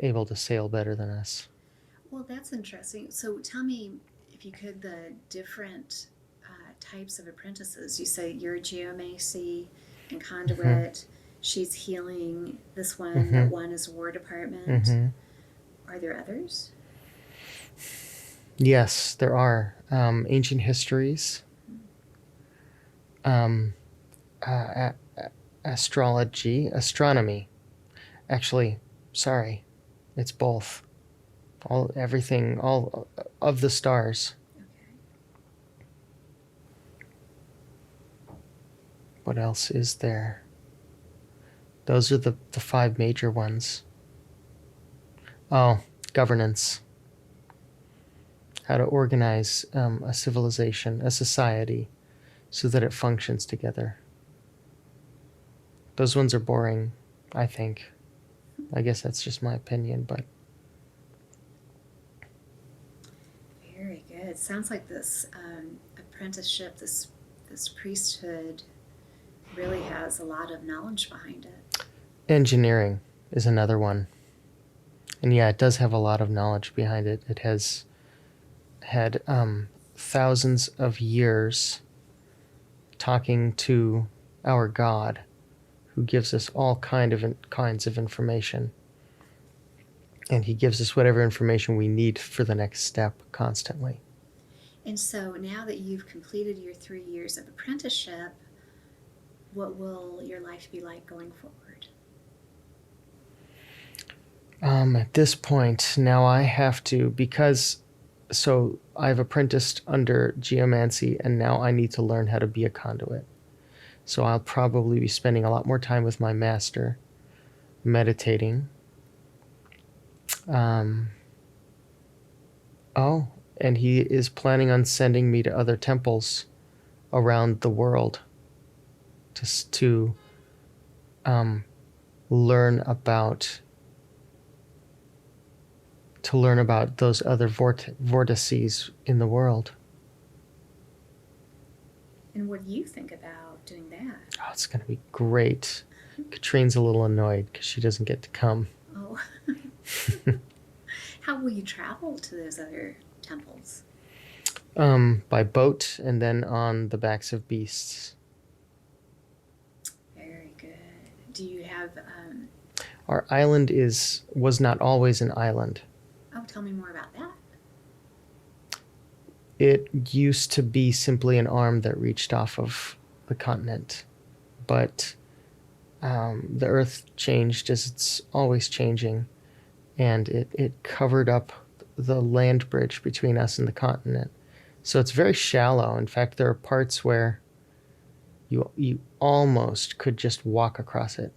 S2: able to sail better than us.
S1: Well, that's interesting. So tell me, if you could, the different types of apprentices. You say you're Geomancy and Conduit. She's healing. This one, that one is War Department. Are there others?
S2: Yes, there are. Ancient histories, astronomy. Actually, sorry, it's both. Everything, all of the stars.
S1: Okay.
S2: What else is there? Those are the 5 major ones. Oh, governance. How to organize a civilization, a society, so that it functions together. Those ones are boring, I think. I guess that's just my opinion, but...
S1: Very good. Sounds like this apprenticeship, this priesthood, really has a lot of knowledge behind it.
S2: Engineering is another one. And yeah, it does have a lot of knowledge behind it. It has had thousands of years talking to our God, who gives us all kinds of information. And he gives us whatever information we need for the next step constantly.
S1: And so now that you've completed your 3 years of apprenticeship, what will your life be like going forward?
S2: At this point, now I have to, so I've apprenticed under Geomancy, and now I need to learn how to be a conduit. So I'll probably be spending a lot more time with my master, meditating. And he is planning on sending me to other temples around the world to um, learn about those other vortices in the world.
S1: And what do you think about doing that?
S2: Oh, it's going to be great. Katrine's a little annoyed because she doesn't get to come.
S1: Oh. How will you travel to those other temples?
S2: By boat and then on the backs of beasts.
S1: Very good. Do you have...
S2: Our island was not always an island.
S1: Oh, tell me more about that.
S2: It used to be simply an arm that reached off of the continent, but the Earth changed as it's always changing, and it covered up the land bridge between us and the continent. So it's very shallow. In fact, there are parts where you almost could just walk across it,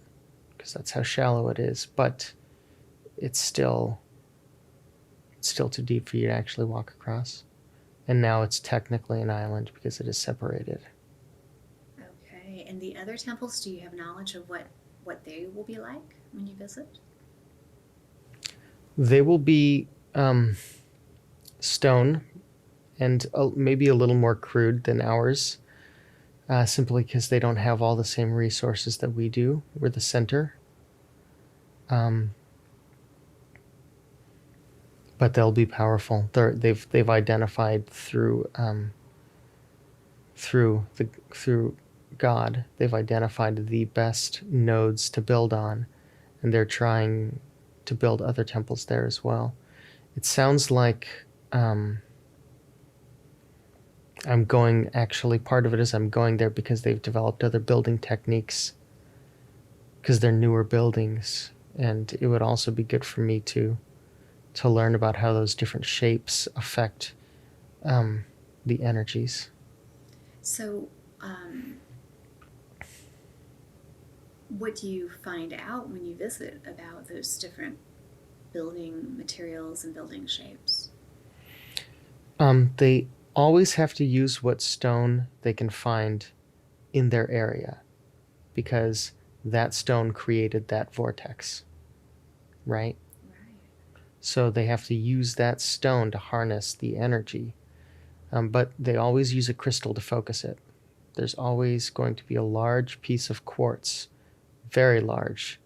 S2: because that's how shallow it is, but it's still too deep for you to actually walk across. And now it's technically an island because it is separated.
S1: Okay. And the other temples, do you have knowledge of what they will be like when you visit?
S2: They will be stone and maybe a little more crude than ours, simply because they don't have all the same resources that we do. We're the center. But they'll be powerful. They've identified through God. They've identified the best nodes to build on, and they're trying to build other temples there as well. It sounds like I'm going. Actually, part of it is I'm going there because they've developed other building techniques, because they're newer buildings, and it would also be good for me to learn about how those different shapes affect the energies.
S1: So, what do you find out when you visit about those different building materials and building shapes?
S2: They always have to use what stone they can find in their area, because that stone created that vortex, right? So they have to use that stone to harness the energy. But they always use a crystal to focus it. There's always going to be a large piece of quartz, very large,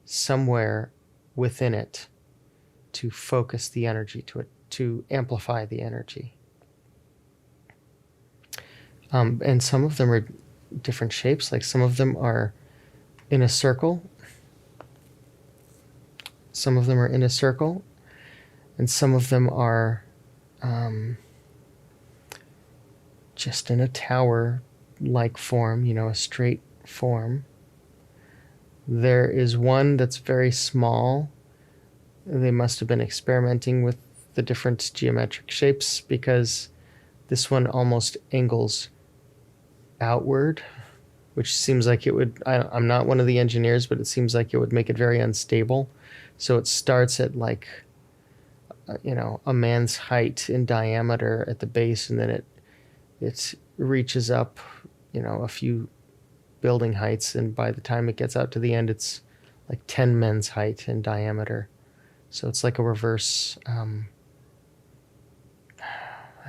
S2: somewhere within it to focus the energy to it, to amplify the energy. And some of them are different shapes, like some of them are in a circle. Some of them are in a circle, and some of them are just in a tower-like form, a straight form. There is one that's very small. They must have been experimenting with the different geometric shapes, because this one almost angles outward, which seems like it would... I'm not one of the engineers, but it seems like it would make it very unstable. So it starts at like, a man's height in diameter at the base, and then it reaches up, a few building heights, and by the time it gets out to the end, it's like 10 men's height in diameter. So it's like a reverse, I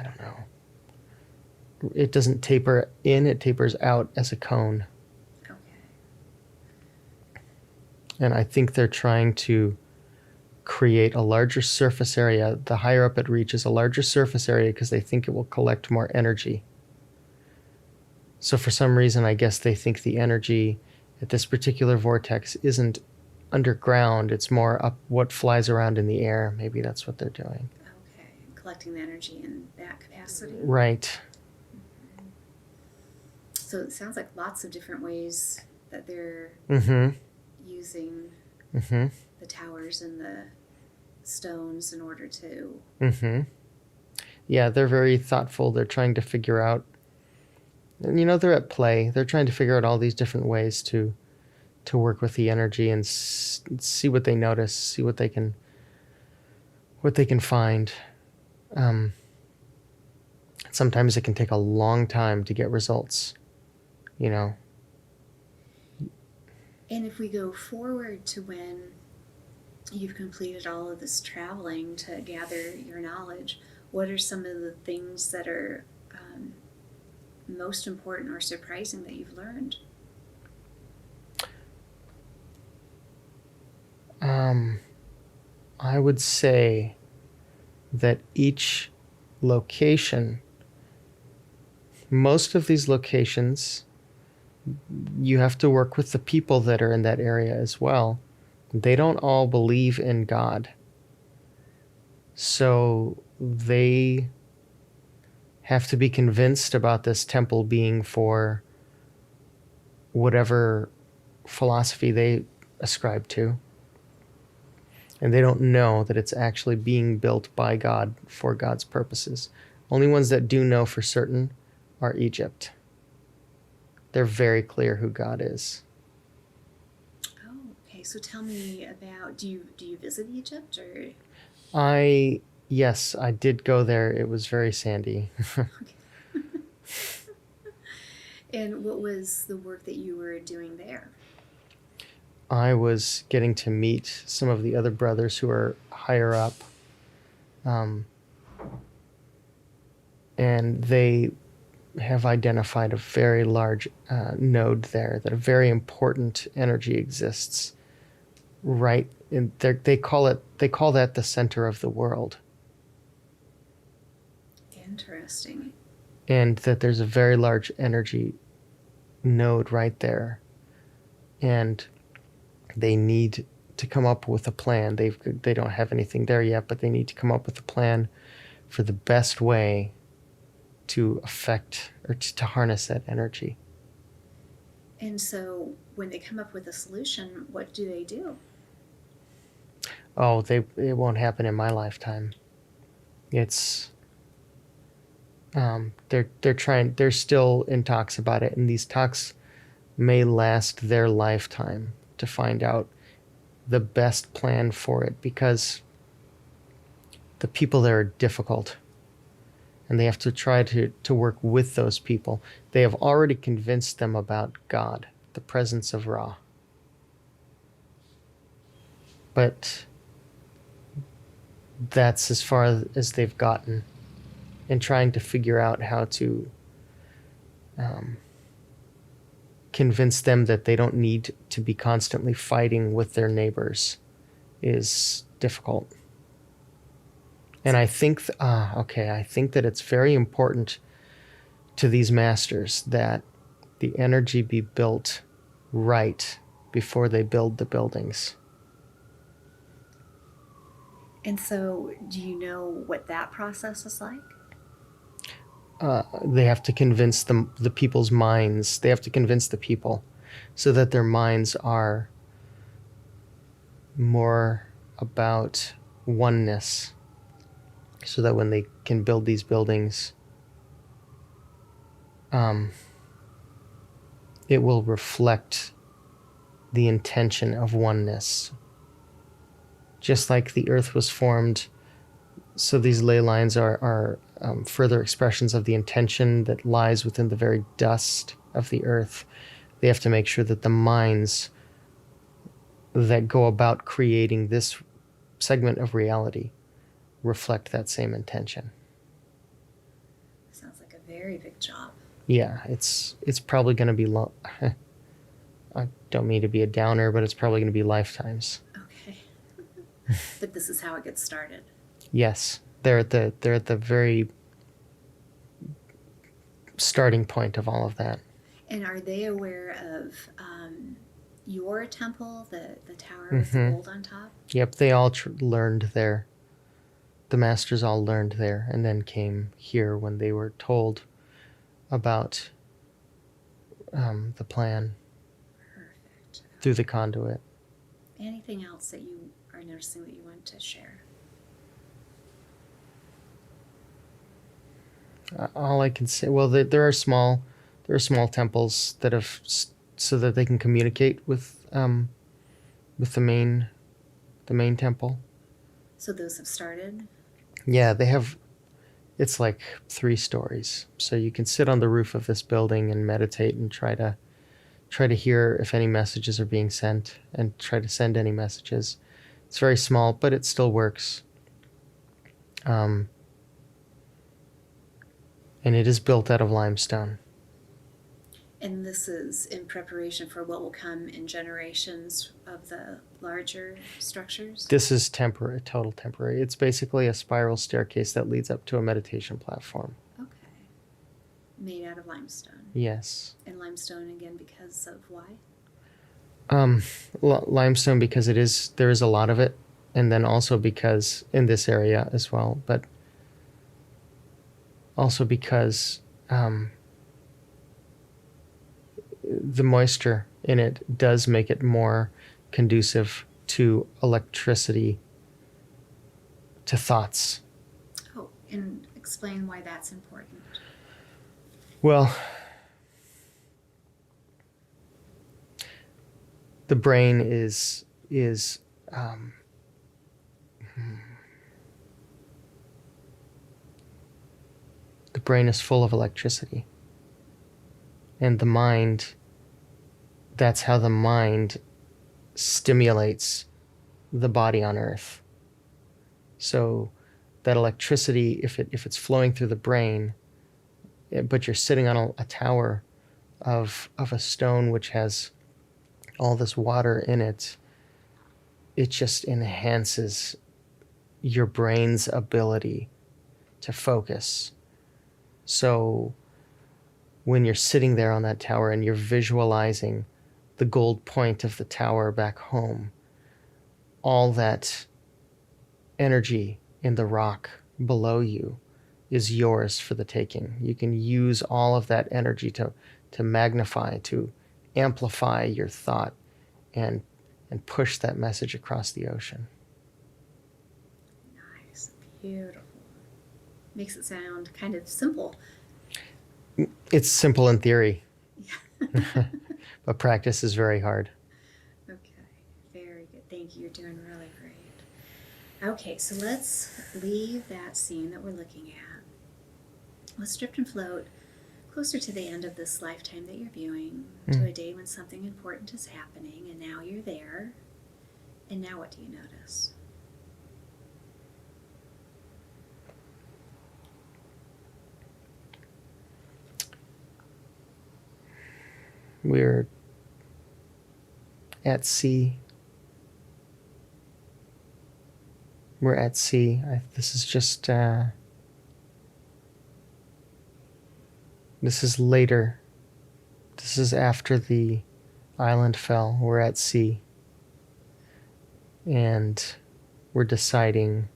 S2: don't know. It doesn't taper in, it tapers out as a cone.
S1: Okay.
S2: And I think they're trying to create a larger surface area. The higher up it reaches, a larger surface area, because they think it will collect more energy. So for some reason, I guess they think the energy at this particular vortex isn't underground. It's more up what flies around in the air. Maybe that's what they're doing.
S1: Okay. Collecting the energy in that capacity.
S2: Right.
S1: So it sounds like lots of different ways that they're using the towers and the stones in order to...
S2: Yeah, they're very thoughtful. They're trying to figure out... And, they're at play. They're trying to figure out all these different ways to work with the energy and see what they notice, see what they can find. Sometimes it can take a long time to get results,
S1: And if we go forward to when you've completed all of this traveling to gather your knowledge, what are some of the things that are most important or surprising that you've learned?
S2: I would say that each location, most of these locations, you have to work with the people that are in that area as well. They don't all believe in God. So they have to be convinced about this temple being for whatever philosophy they ascribe to. And they don't know that it's actually being built by God for God's purposes. Only ones that do know for certain are Egypt. They're very clear who God is.
S1: Oh, okay. So tell me about, do you visit Egypt, or?
S2: Yes, I did go there. It was very sandy.
S1: Okay. And what was the work that you were doing there?
S2: I was getting to meet some of the other brothers who are higher up. And they have identified a very large node there, that a very important energy exists right in there. They call that the center of the world.
S1: Interesting.
S2: And that there's a very large energy node right there. And they need to come up with a plan. They don't have anything there yet, but they need to come up with a plan for the best way to affect or to harness that energy.
S1: And so when they come up with a solution, what do they do?
S2: Oh, it won't happen in my lifetime. It's they're still in talks about it, and these talks may last their lifetime to find out the best plan for it, because the people there are difficult. And they have to try to work with those people. They have already convinced them about God, the presence of Ra. But that's as far as they've gotten in trying to figure out how to convince them that they don't need to be constantly fighting with their neighbors is difficult. And I think, I think that it's very important to these masters that the energy be built right before they build the buildings.
S1: And so, do you know what that process is like?
S2: They have to convince the people's minds. They have to convince the people so that their minds are more about oneness, so that when they can build these buildings, it will reflect the intention of oneness. Just like the earth was formed, so these ley lines are further expressions of the intention that lies within the very dust of the earth. They have to make sure that the minds that go about creating this segment of reality reflect that same intention.
S1: Sounds like a very big job.
S2: Yeah, it's probably going to be long. I don't mean to be a downer, but it's probably going to be lifetimes.
S1: Okay. But this is how it gets started.
S2: Yes, they're at the very starting point of all of that.
S1: And are they aware of your temple, the tower with the gold on top?
S2: Yep, they all learned there. The masters all learned there, and then came here when they were told about the plan.
S1: Perfect.
S2: Through the conduit.
S1: Anything else that you are noticing that you want to share?
S2: All I can say, well, there are small temples that have, so that they can communicate with the main temple.
S1: So those have started?
S2: Yeah, they have. It's like 3 stories, so you can sit on the roof of this building and meditate and try try to hear if any messages are being sent and try to send any messages. It's very small, but it still works. And it is built out of limestone.
S1: And this is in preparation for what will come in generations of the larger structures?
S2: This is temporary, total temporary. It's basically a spiral staircase that leads up to a meditation platform.
S1: Okay. Made out of limestone.
S2: Yes.
S1: And limestone again because of why?
S2: Limestone because there is a lot of it, and then also because in this area as well, but also because the moisture in it does make it more conducive to electricity, to thoughts.
S1: Oh, and explain why that's important.
S2: Well, the brain is the brain is full of electricity, and the mind, that's how the mind stimulates the body on earth. So that electricity, if it's flowing through the brain, but you're sitting on a tower of a stone which has all this water in it, it just enhances your brain's ability to focus. So when you're sitting there on that tower and you're visualizing the gold point of the tower back home, all that energy in the rock below you is yours for the taking. You can use all of that energy to magnify, to amplify your thought and push that message across the ocean.
S1: Nice. Beautiful. Makes it sound kind of simple.
S2: It's simple in theory,
S1: Yeah.
S2: but practice is very hard.
S1: Okay. Very good. Thank you. You're doing really great. Okay, so let's leave that scene that we're looking at. Let's drift and float closer to the end of this lifetime that you're viewing, to a day when something important is happening, and now you're there. And now what do you notice?
S2: We're at sea. We're at sea. This is just, this is later. This is after the island fell. We're at sea. And we're deciding.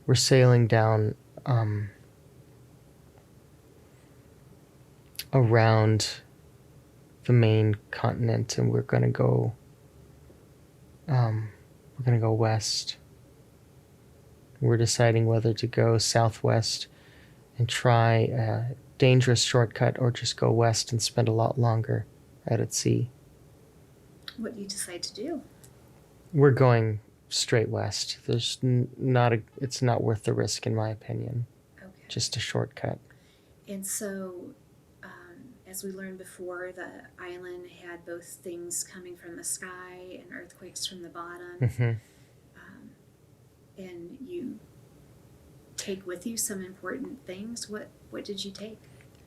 S2: We're sailing down around the main continent, and we're gonna go west. We're deciding whether to go southwest and try a dangerous shortcut or just go west and spend a lot longer out at sea.
S1: What do you decide to do?
S2: We're going straight west. It's not worth the risk, in my opinion.
S1: Okay.
S2: Just a shortcut.
S1: And so, as we learned before, the island had both things coming from the sky and earthquakes from the bottom.
S2: Mm-hmm.
S1: And you take with you some important things. What did you take?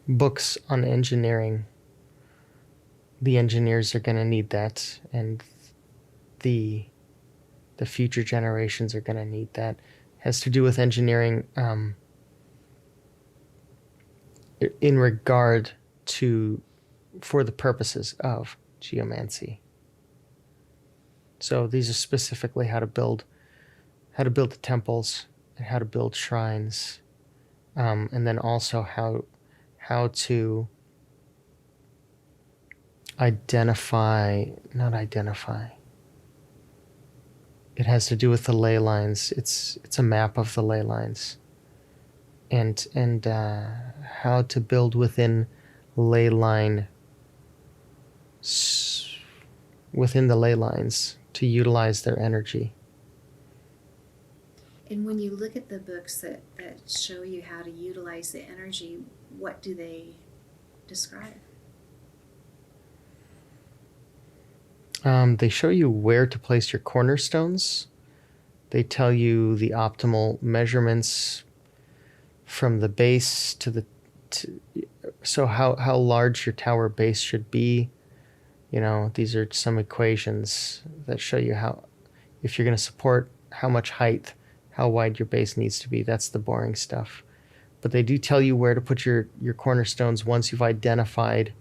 S2: Books on engineering. The engineers are going to need that, and the future generations are going to need that. It has to do with engineering in regard to, for the purposes of geomancy. So these are specifically how to build the temples and how to build shrines, and then also how to not identify. It has to do with the ley lines. It's a map of the ley lines, and how to build within ley line, within the ley lines to utilize their energy.
S1: And when you look at the books that show you how to utilize the energy, what do they describe?
S2: They show you where to place your cornerstones. They tell you the optimal measurements from the base so how large your tower base should be. These are some equations that show you how, if you're going to support how much height, how wide your base needs to be. That's the boring stuff. But they do tell you where to put your cornerstones once you've identified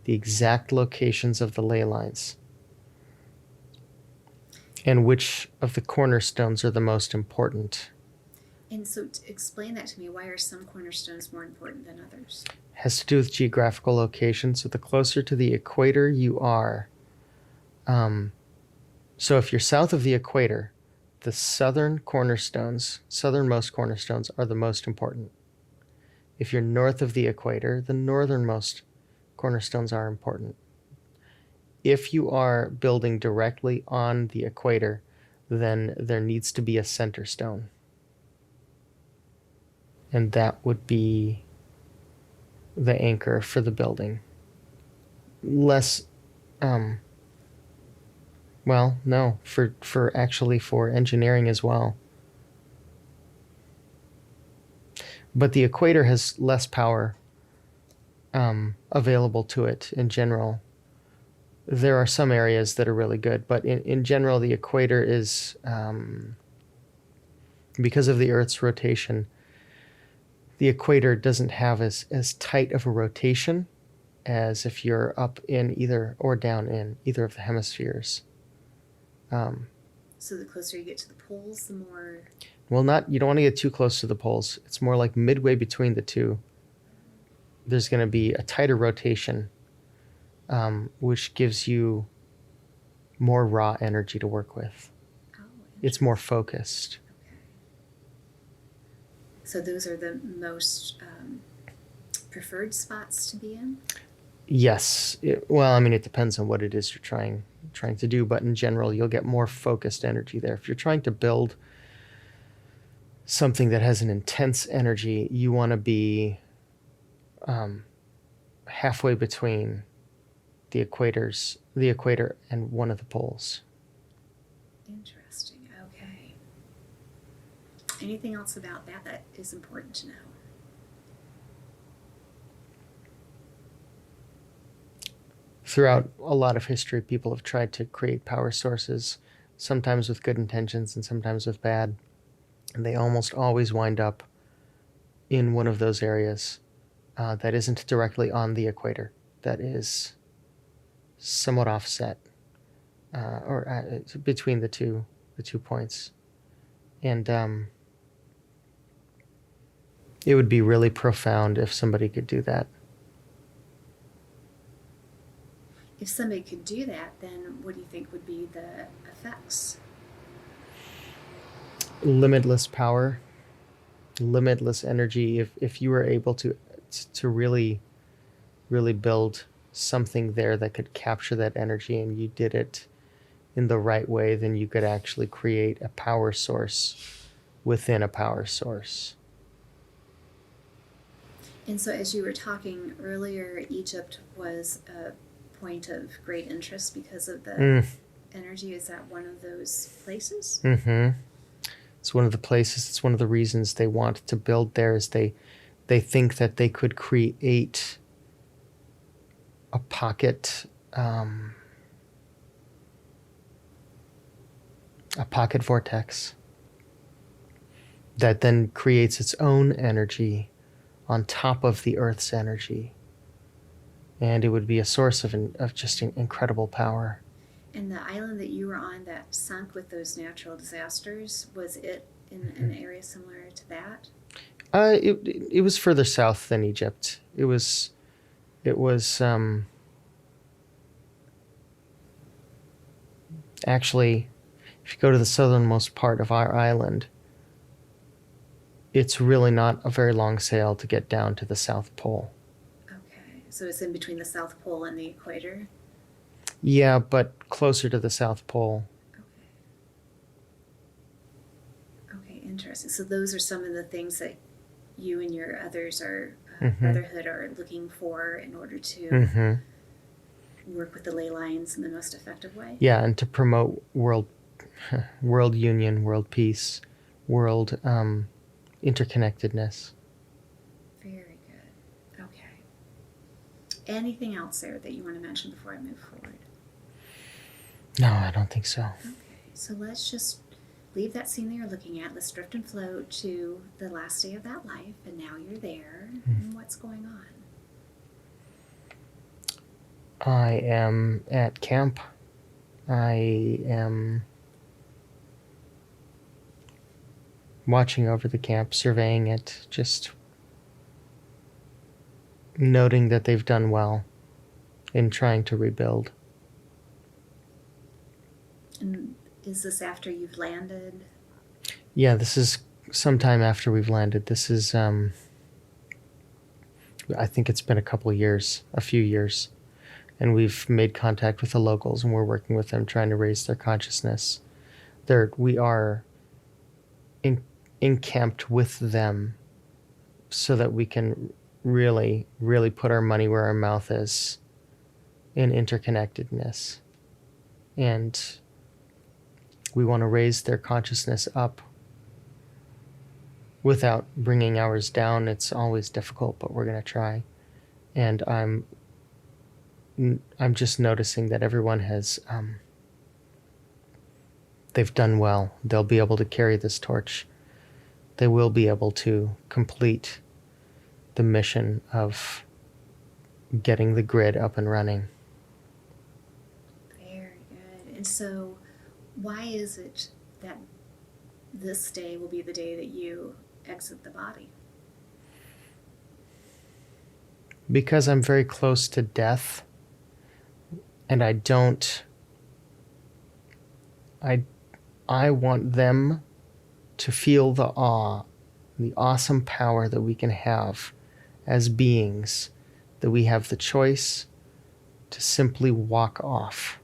S2: the exact locations of the ley lines and which of the cornerstones are the most important.
S1: And so explain that to me. Why are some cornerstones more important than others?
S2: Has to do with geographical location. So the closer to the equator you are, so if you're south of the equator, the southernmost cornerstones are the most important. If you're north of the equator, the northernmost cornerstones are important. If you are building directly on the equator, then there needs to be a center stone. And that would be the anchor for the building. For engineering as well. But the equator has less power available to it in general. There are some areas that are really good, but in general, the equator is, because of the Earth's rotation, the equator doesn't have as tight of a rotation as if you're up in either or down in either of the hemispheres.
S1: So the closer you get to the poles, the more...
S2: Well, you don't want to get too close to the poles. It's more like midway between the two. There's going to be a tighter rotation, which gives you more raw energy to work with.
S1: Oh,
S2: it's more focused.
S1: Okay. So those are the most preferred spots to be in?
S2: Yes. It depends on what it is you're trying to do, but in general, you'll get more focused energy there. If you're trying to build something that has an intense energy, you want to be halfway between the equator and one of the poles.
S1: Interesting. Okay. Anything else about that is important to know?
S2: Throughout a lot of history, people have tried to create power sources, sometimes with good intentions and sometimes with bad. And they almost always wind up in one of those areas that isn't directly on the equator, that is somewhat offset, or between the two points. And it would be really profound if somebody could do that.
S1: If somebody could do that, then what do you think would be the effects?
S2: Limitless power, limitless energy. If you were able to really, really build something there that could capture that energy, and you did it in the right way, then you could actually create a power source within a power source.
S1: And so as you were talking earlier, Egypt was a point of great interest because of the energy. Is that one of those places?
S2: Mm-hmm. It's one of the places. It's one of the reasons they want to build there. Is they think that they could create a pocket vortex that then creates its own energy on top of the Earth's energy. And it would be a source of just incredible power.
S1: And the island that you were on that sunk with those natural disasters, was it in an area similar to that?
S2: It was further south than Egypt. It was actually, if you go to the southernmost part of our island, it's really not a very long sail to get down to the South Pole.
S1: Okay, so it's in between the South Pole and the equator?
S2: Yeah, but closer to the South Pole.
S1: Okay, interesting. Interesting. So those are some of the things that you and your others are,
S2: Mm-hmm.
S1: Brotherhood, are looking for in order to
S2: Mm-hmm.
S1: work with the ley lines in the most effective way?
S2: Yeah, and to promote world union, world peace, world interconnectedness.
S1: Very good. Okay. Anything else there that you want to mention before I move forward?
S2: No, I don't think so.
S1: Okay, so let's just leave that scene that you're looking at. Let's drift and float to the last day of that life, and now you're there. And what's going on?
S2: I am at camp. I am watching over the camp, surveying it, just noting that they've done well in trying to rebuild.
S1: And is this after you've landed?
S2: Yeah, this is sometime after we've landed. This is, I think it's been a few years, and we've made contact with the locals, and we're working with them, trying to raise their consciousness. We are encamped with them so that we can really, really put our money where our mouth is in interconnectedness. And we want to raise their consciousness up without bringing ours down. It's always difficult, but we're going to try. And I'm just noticing that everyone has, they've done well. They'll be able to carry this torch. They will be able to complete the mission of getting the grid up and running.
S1: Very good. And so, why is it that this day will be the day that you exit the body?
S2: Because I'm very close to death, and I want them to feel the awe, the awesome power that we can have as beings, that we have the choice to simply walk off.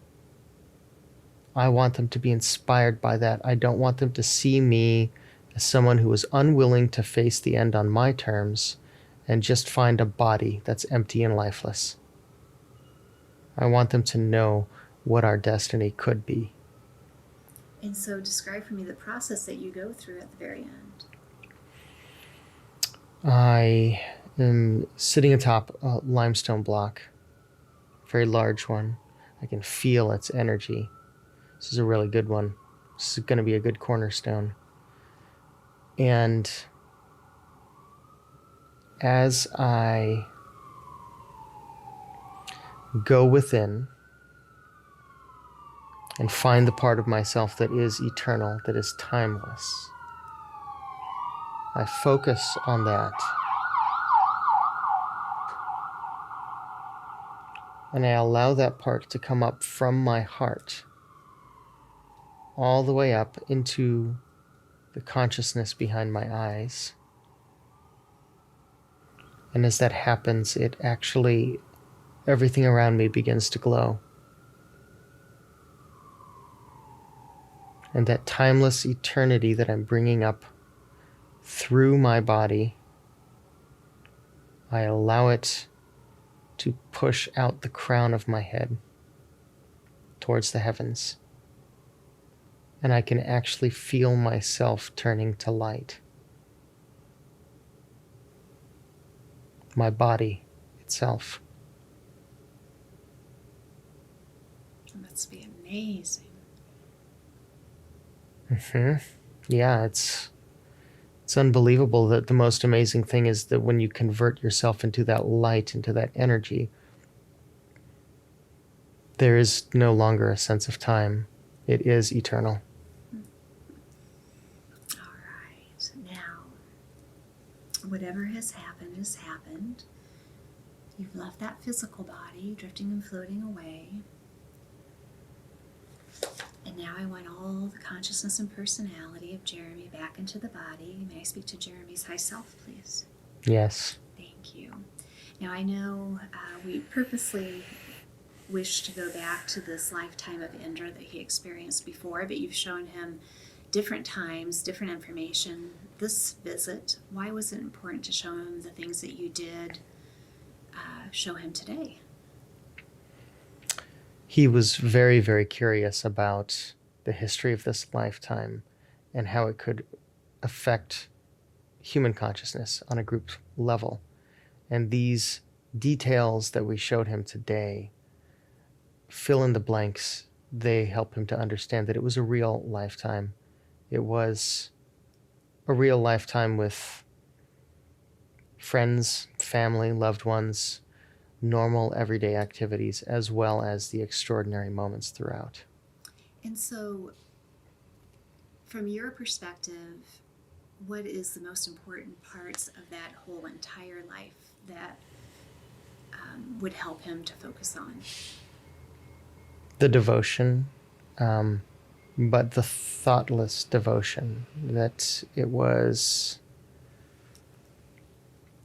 S2: I want them to be inspired by that. I don't want them to see me as someone who is unwilling to face the end on my terms and just find a body that's empty and lifeless. I want them to know what our destiny could be.
S1: And so, describe for me the process that you go through at the very end.
S2: I am sitting atop a limestone block, a very large one. I can feel its energy. This is a really good one. This is going to be a good cornerstone. And as I go within and find the part of myself that is eternal, that is timeless, I focus on that. And I allow that part to come up from my heart, all the way up into the consciousness behind my eyes. And as that happens, everything around me begins to glow. And that timeless eternity that I'm bringing up through my body, I allow it to push out the crown of my head towards the heavens. And I can actually feel myself turning to light. My body itself.
S1: It must be amazing.
S2: Yeah, it's unbelievable. That the most amazing thing is that when you convert yourself into that light, into that energy, there is no longer a sense of time. It is eternal.
S1: All right. Now, whatever has happened. You've left that physical body, drifting and floating away. And now I want all the consciousness and personality of Jeremy back into the body. May I speak to Jeremy's high self, please?
S2: Yes.
S1: Thank you. Now I know we purposely wish to go back to this lifetime of Indra that he experienced before, but you've shown him different times, different information. This visit, why was it important to show him the things that you did show him today?
S2: He was very, very curious about the history of this lifetime and how it could affect human consciousness on a group level. And these details that we showed him today fill in the blanks. They help him to understand that it was a real lifetime. It was a real lifetime with friends, family, loved ones, normal everyday activities, as well as the extraordinary moments throughout.
S1: And so, from your perspective, what is the most important parts of that whole entire life that would help him to focus on?
S2: The devotion, but the thoughtless devotion, that it was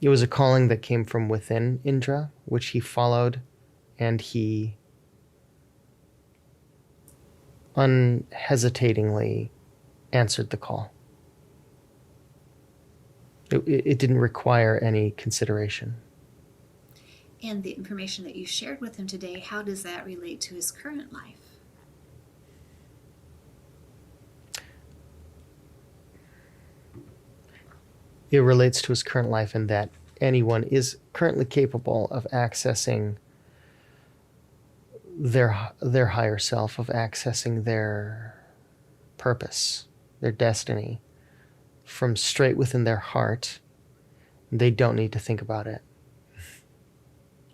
S2: a calling that came from within Indra, which he followed, and he unhesitatingly answered the call. It didn't require any consideration.
S1: And the information that you shared with him today, how does that relate to his current life?
S2: It relates to his current life in that anyone is currently capable of accessing their higher self, of accessing their purpose, their destiny, from straight within their heart. They don't need to think about it.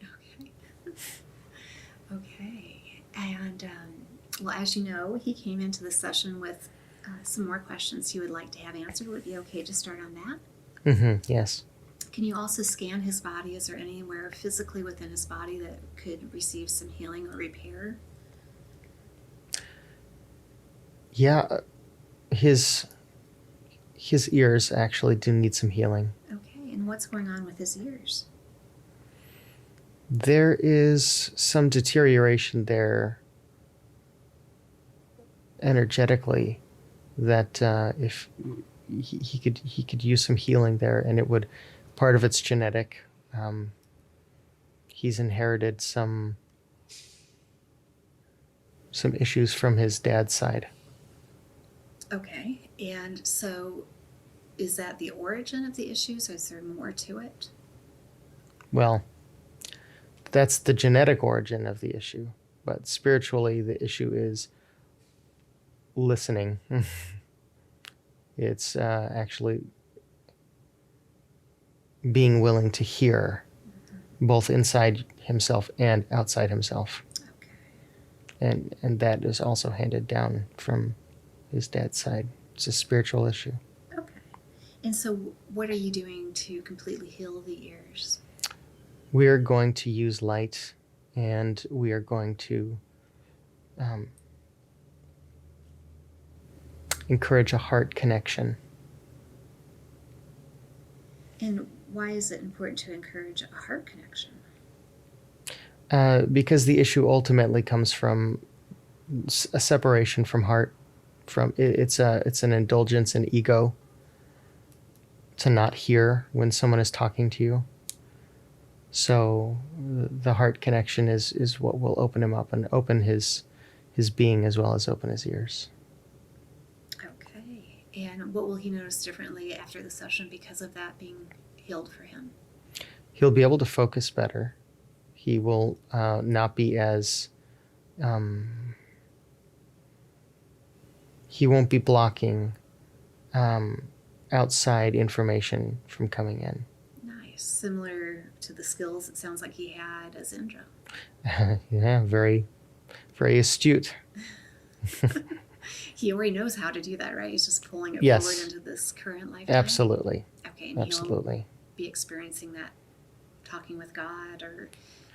S1: Okay. Okay. And, well, as you know, he came into the session with some more questions he would like to have answered. Would it be okay to start on that?
S2: Yes.
S1: Can you also scan his body? Is there anywhere physically within his body that could receive some healing or repair?
S2: Yeah, his ears actually do need some healing.
S1: Okay, and what's going on with his ears?
S2: There is some deterioration there energetically that if he could use some healing there, and it would, part of it's genetic. He's inherited some issues from his dad's side.
S1: Okay, and so is that the origin of the issues, or is there more to it?
S2: Well, that's the genetic origin of the issue, but spiritually the issue is listening. It's actually being willing to hear, both inside himself and outside himself.
S1: Okay.
S2: And that is also handed down from his dad's side. It's a spiritual issue.
S1: Okay. And so what are you doing to completely heal the ears?
S2: We're going to use light, and we are going to encourage a heart connection.
S1: And why is it important to encourage a heart connection?
S2: Because the issue ultimately comes from a separation from heart. It's an indulgence in ego to not hear when someone is talking to you. So the heart connection is what will open him up and open his being, as well as open his ears.
S1: Okay. And what will he notice differently after the session because of that being healed for him?
S2: He'll be able to focus better. He will not be as... he won't be blocking outside information from coming in.
S1: Nice. Similar to the skills it sounds like he had as Indra.
S2: Yeah, very, very astute.
S1: He already knows how to do that, right? He's just pulling it
S2: Yes.
S1: forward into this current lifetime.
S2: Absolutely.
S1: Okay, and
S2: Absolutely.
S1: he'll be experiencing that, talking with God or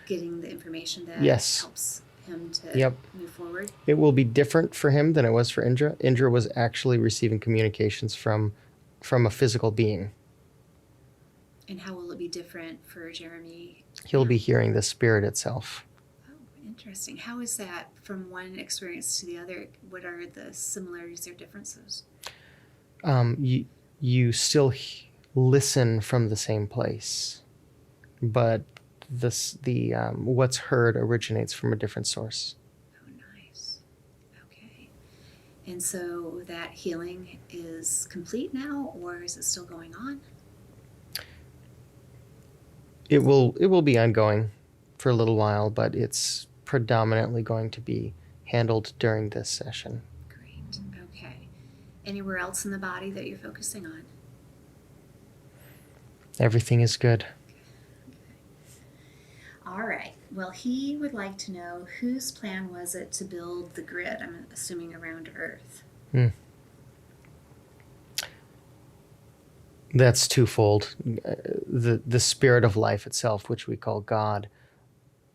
S1: getting the information that
S2: Yes.
S1: helps him to move forward.
S2: It will be different for him than it was for Indra. Indra was actually receiving communications from a physical being.
S1: And how will it be different for Jeremy?
S2: He'll be hearing the spirit itself.
S1: Oh, interesting. Interesting. How is that from one experience to the other? What are the similarities or differences?
S2: You still listen from the same place, but the what's heard originates from a different source.
S1: Oh, nice. Okay. And so that healing is complete now, or is it still going on?
S2: It will be ongoing for a little while, but it's predominantly going to be handled during this session.
S1: Great. Okay. Anywhere else in the body that you're focusing on?
S2: Everything is good.
S1: All right. Well, he would like to know whose plan was it to build the grid, I'm assuming around Earth.
S2: That's twofold. The spirit of life itself, which we call God,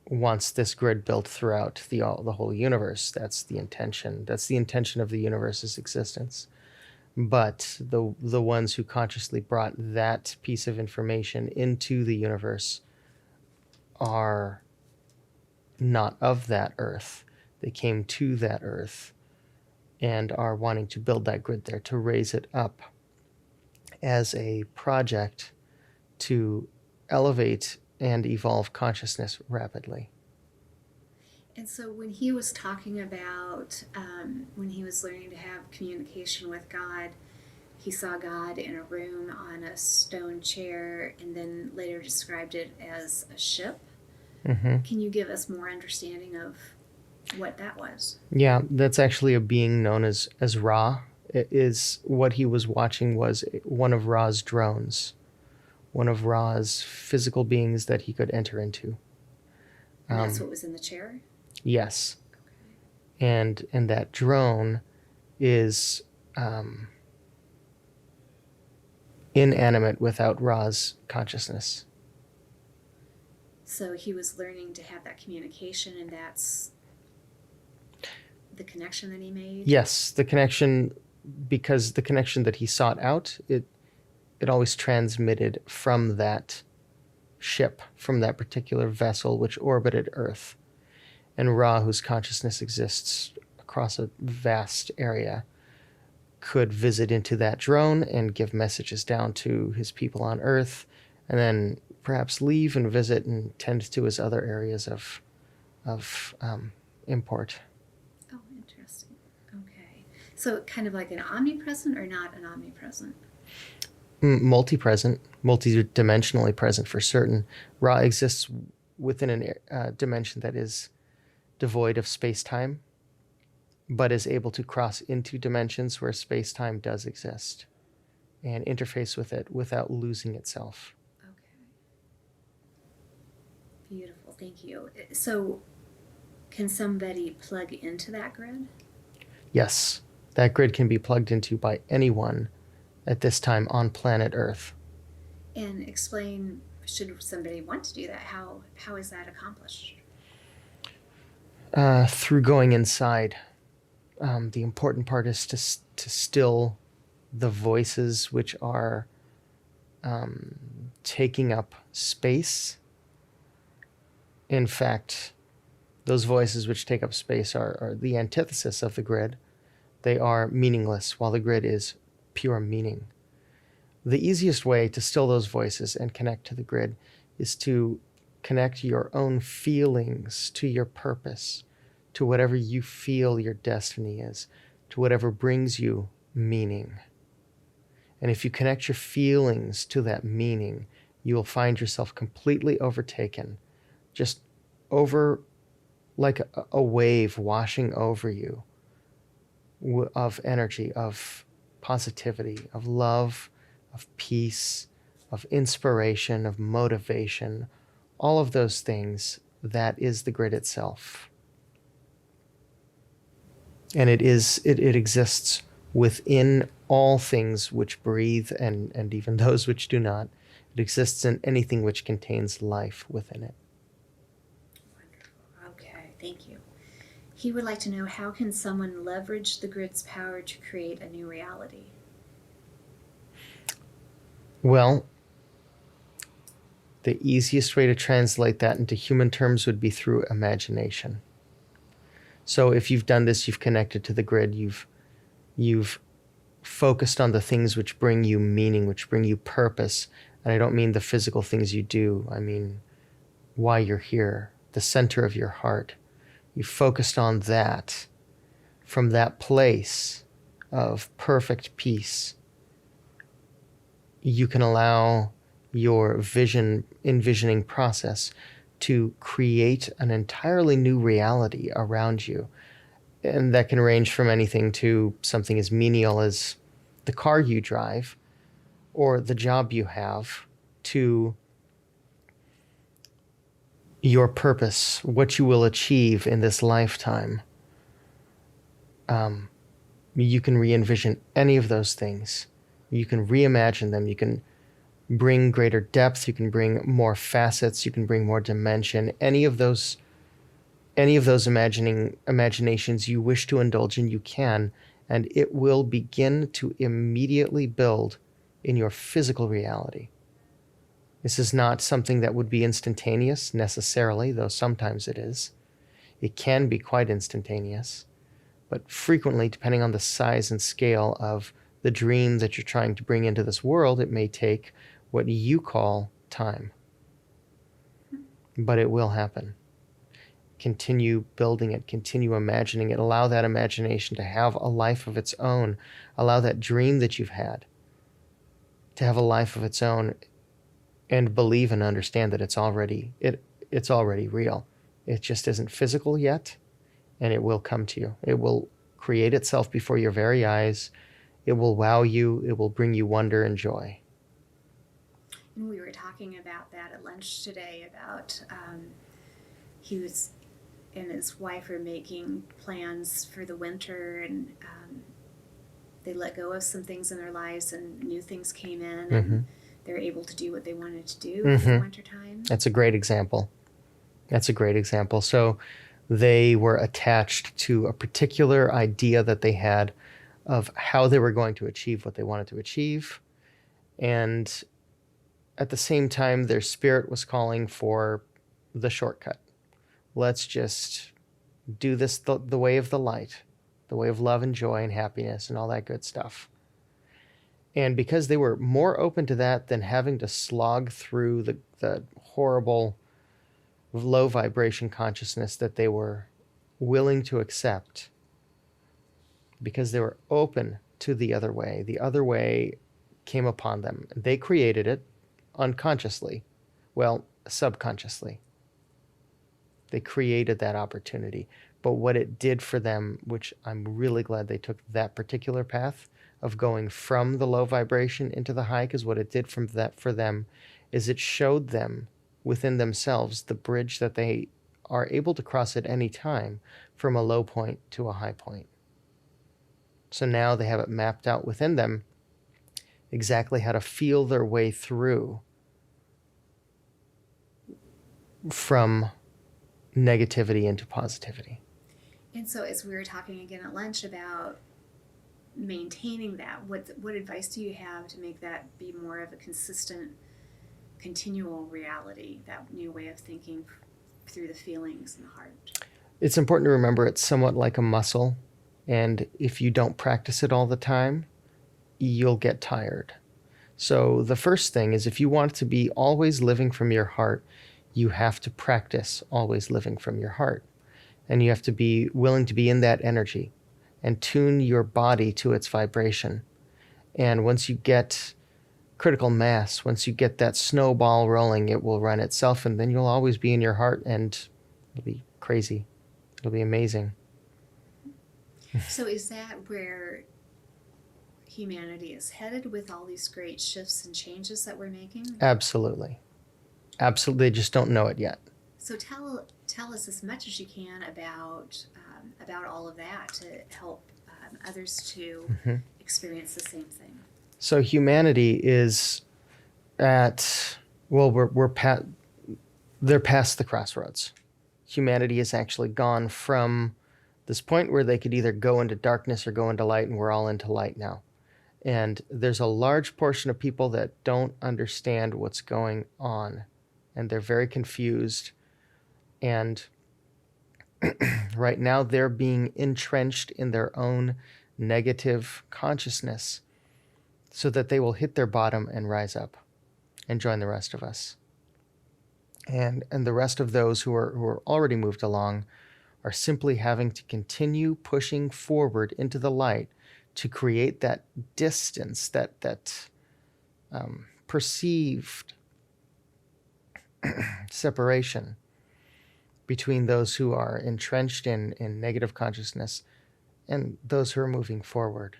S2: wants this grid built throughout the whole universe. That's the intention. That's the intention of the universe's existence. But the ones who consciously brought that piece of information into the universe are not of that earth. They came to that earth and are wanting to build that grid there, to raise it up as a project to elevate and evolve consciousness rapidly.
S1: And so when he was talking about when he was learning to have communication with God, he saw God in a room on a stone chair and then later described it as a ship.
S2: Mm-hmm.
S1: Can you give us more understanding of what that was?
S2: Yeah, that's actually a being known as Ra. It is what he was watching was one of Ra's drones, one of Ra's physical beings that he could enter into.
S1: And that's what was in the chair?
S2: Yes.
S1: Okay.
S2: And that drone is inanimate without Ra's consciousness.
S1: So he was learning to have that communication, and that's the connection that he made?
S2: Yes, the connection, because the connection that he sought out, it always transmitted from that ship, from that particular vessel which orbited Earth. And Ra, whose consciousness exists across a vast area, could visit into that drone and give messages down to his people on Earth, and then perhaps leave and visit and tend to his other areas of import.
S1: Oh, interesting. Okay. So kind of like an omnipresent or not an omnipresent?
S2: Multi-present, multi-dimensionally present for certain. Ra exists within a dimension that is devoid of space-time, but is able to cross into dimensions where space-time does exist and interface with it without losing itself.
S1: Okay. Beautiful. Thank you. So can somebody plug into that grid?
S2: Yes, that grid can be plugged into by anyone at this time on planet Earth.
S1: And explain, should somebody want to do that, how is that accomplished?
S2: Through going inside. The important part is to still the voices which are taking up space. In fact, those voices which take up space are the antithesis of the grid. They are meaningless, while the grid is pure meaning. The easiest way to still those voices and connect to the grid is to connect your own feelings to your purpose, to whatever you feel your destiny is, to whatever brings you meaning. And if you connect your feelings to that meaning, you will find yourself completely overtaken, just over like a wave washing over you of energy, of positivity, of love, of peace, of inspiration, of motivation, all of those things. That is the grid itself. And it exists within all things which breathe and even those which do not. It exists in anything which contains life within it.
S1: Wonderful. Okay, thank you. He would like to know, how can someone leverage the grid's power to create a new reality?
S2: Well, the easiest way to translate that into human terms would be through imagination. So if you've done this, you've connected to the grid, you've focused on the things which bring you meaning, which bring you purpose. And I don't mean the physical things you do. I mean why you're here, the center of your heart. You focused on that. From that place of perfect peace, you can allow your envisioning process to create an entirely new reality around you. And that can range from anything to something as menial as the car you drive or the job you have, to your purpose, what you will achieve in this lifetime. You can re-envision any of those things. You can reimagine them. You can bring greater depth. You can bring more facets. You can bring more dimension. Any of those imaginations you wish to indulge in, you can, and it will begin to immediately build in your physical reality. This is not something that would be instantaneous necessarily, though sometimes it is. It can be quite instantaneous, but frequently, depending on the size and scale of the dream that you're trying to bring into this world, it may take what you call time. But it will happen. Continue building it, continue imagining it, allow that imagination to have a life of its own, allow that dream that you've had to have a life of its own, and believe and understand that it's already real. It just isn't physical yet, and it will come to you. It will create itself before your very eyes. It will wow you. It will bring you wonder and joy.
S1: And we were talking about that at lunch today, about he was and his wife are making plans for the winter, and they let go of some things in their lives and new things came in, and they're able to do what they wanted to do in the wintertime.
S2: That's a great example. So they were attached to a particular idea that they had of how they were going to achieve what they wanted to achieve. And at the same time, their spirit was calling for the shortcut. Let's just do this the way of the light, the way of love and joy and happiness and all that good stuff. And because they were more open to that than having to slog through the horrible low vibration consciousness that they were willing to accept, because they were open to the other way came upon them. They created it unconsciously, well, subconsciously. They created that opportunity. But what it did for them, which I'm really glad they took that particular path of going from the low vibration into the high, because what it did from that for them is it showed them within themselves the bridge that they are able to cross at any time from a low point to a high point. So now they have it mapped out within them exactly how to feel their way through from negativity into positivity.
S1: And so as we were talking again at lunch about maintaining that, what advice do you have to make that be more of a consistent, continual reality, that new way of thinking through the feelings and the heart?
S2: It's important to remember it's somewhat like a muscle, and if you don't practice it all the time, you'll get tired. So the first thing is, if you want to be always living from your heart, you have to practice always living from your heart. And you have to be willing to be in that energy and tune your body to its vibration. And once you get critical mass, once you get that snowball rolling, it will run itself, and then you'll always be in your heart, and it'll be crazy. It'll be amazing.
S1: So is that where humanity is headed with all these great shifts and changes that we're making?
S2: Absolutely. They just don't know it yet.
S1: So tell us as much as you can about all of that to help others to experience the same thing.
S2: So humanity is at, well, they're past the crossroads. Humanity has actually gone from this point where they could either go into darkness or go into light, and we're all into light now. And there's a large portion of people that don't understand what's going on, and they're very confused. And Right now, they're being entrenched in their own negative consciousness so that they will hit their bottom and rise up and join the rest of us. And the rest of those who are already moved along are simply having to continue pushing forward into the light to create that distance, that perceived separation between those who are entrenched in negative consciousness and those who are moving forward.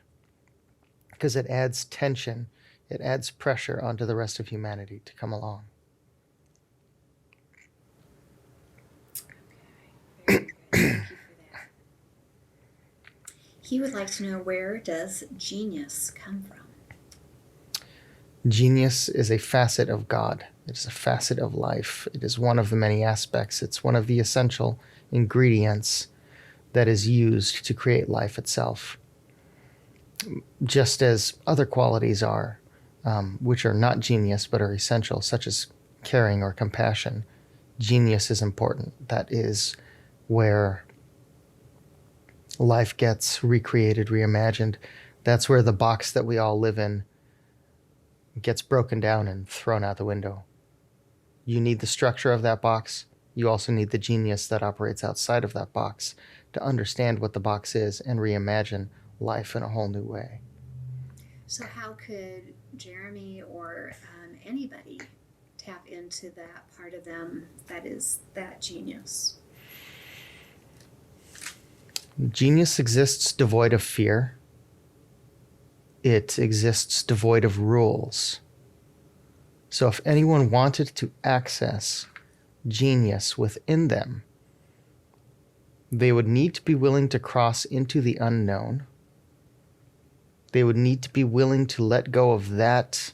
S2: Because it adds tension, it adds pressure onto the rest of humanity to come along.
S1: Very good. Thank you for that. He would like to know, where does genius come from?
S2: Genius is a facet of God. It is a facet of life. It is one of the many aspects. It's one of the essential ingredients that is used to create life itself. Just as other qualities are, which are not genius but are essential, such as caring or compassion, genius is important. That is where life gets recreated, reimagined. That's where the box that we all live in gets broken down and thrown out the window. You need the structure of that box. You also need the genius that operates outside of that box to understand what the box is and reimagine life in a whole new way.
S1: So how could Jeremy or anybody tap into that part of them that is that genius?
S2: Genius exists devoid of fear. It exists devoid of rules. So if anyone wanted to access genius within them, they would need to be willing to cross into the unknown. They would need to be willing to let go of that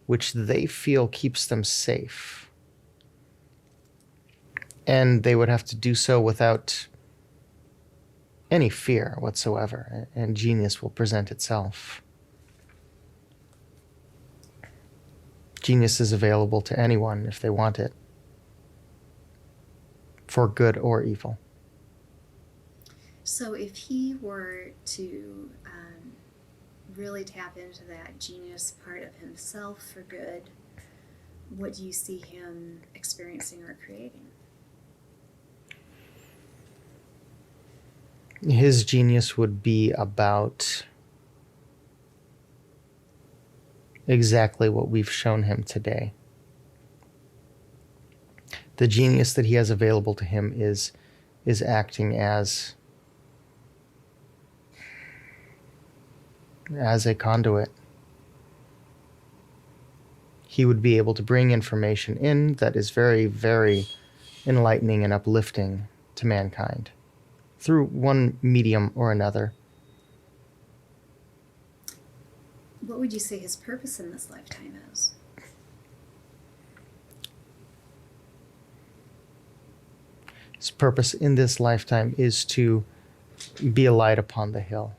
S2: which they feel keeps them safe. And they would have to do so without any fear whatsoever, and genius will present itself. Genius is available to anyone if they want it, for good or evil.
S1: So if he were to really tap into that genius part of himself for good, what do you see him experiencing or creating?
S2: His genius would be about exactly what we've shown him today. The genius that he has available to him is acting as a conduit. He would be able to bring information in that is very, very enlightening and uplifting to mankind through one medium or another.
S1: What would you say his purpose in this lifetime is?
S2: His purpose in this lifetime is to be a light upon the hill.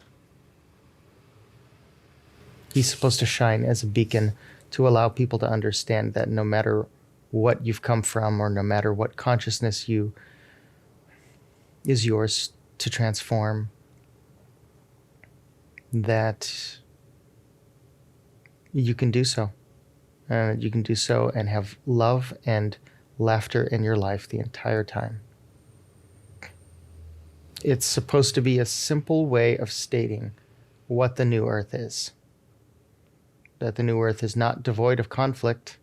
S2: He's supposed to shine as a beacon to allow people to understand that no matter what you've come from or no matter what consciousness is yours to transform, that you can do so. You can do so and have love and laughter in your life the entire time. It's supposed to be a simple way of stating what the new earth is. That the new earth is not devoid of conflict.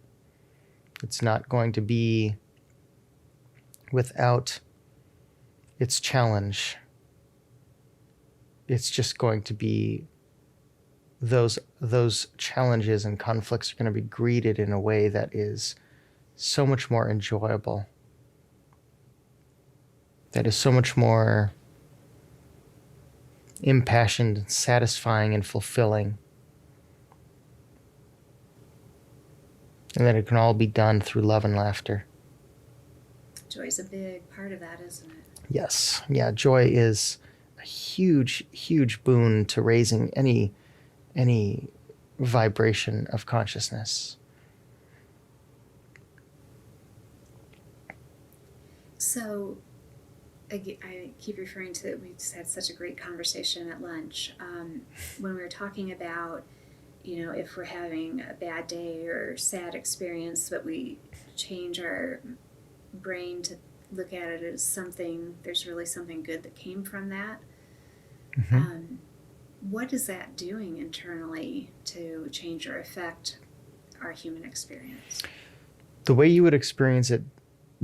S2: It's not going to be without its challenge. It's just going to be those challenges and conflicts are going to be greeted in a way that is so much more enjoyable. That is so much more impassioned, satisfying, and fulfilling. And that it can all be done through love and laughter.
S1: Joy's a big part of that, isn't it?
S2: Yes. Yeah, joy is a huge, huge boon to raising any vibration of consciousness.
S1: So I keep referring to it. We just had such a great conversation at lunch when we were talking about, if we're having a bad day or sad experience, but we change our brain to look at it as something, there's really something good that came from that.
S2: Mm-hmm.
S1: What is that doing internally to change or affect our human experience?
S2: The way you would experience it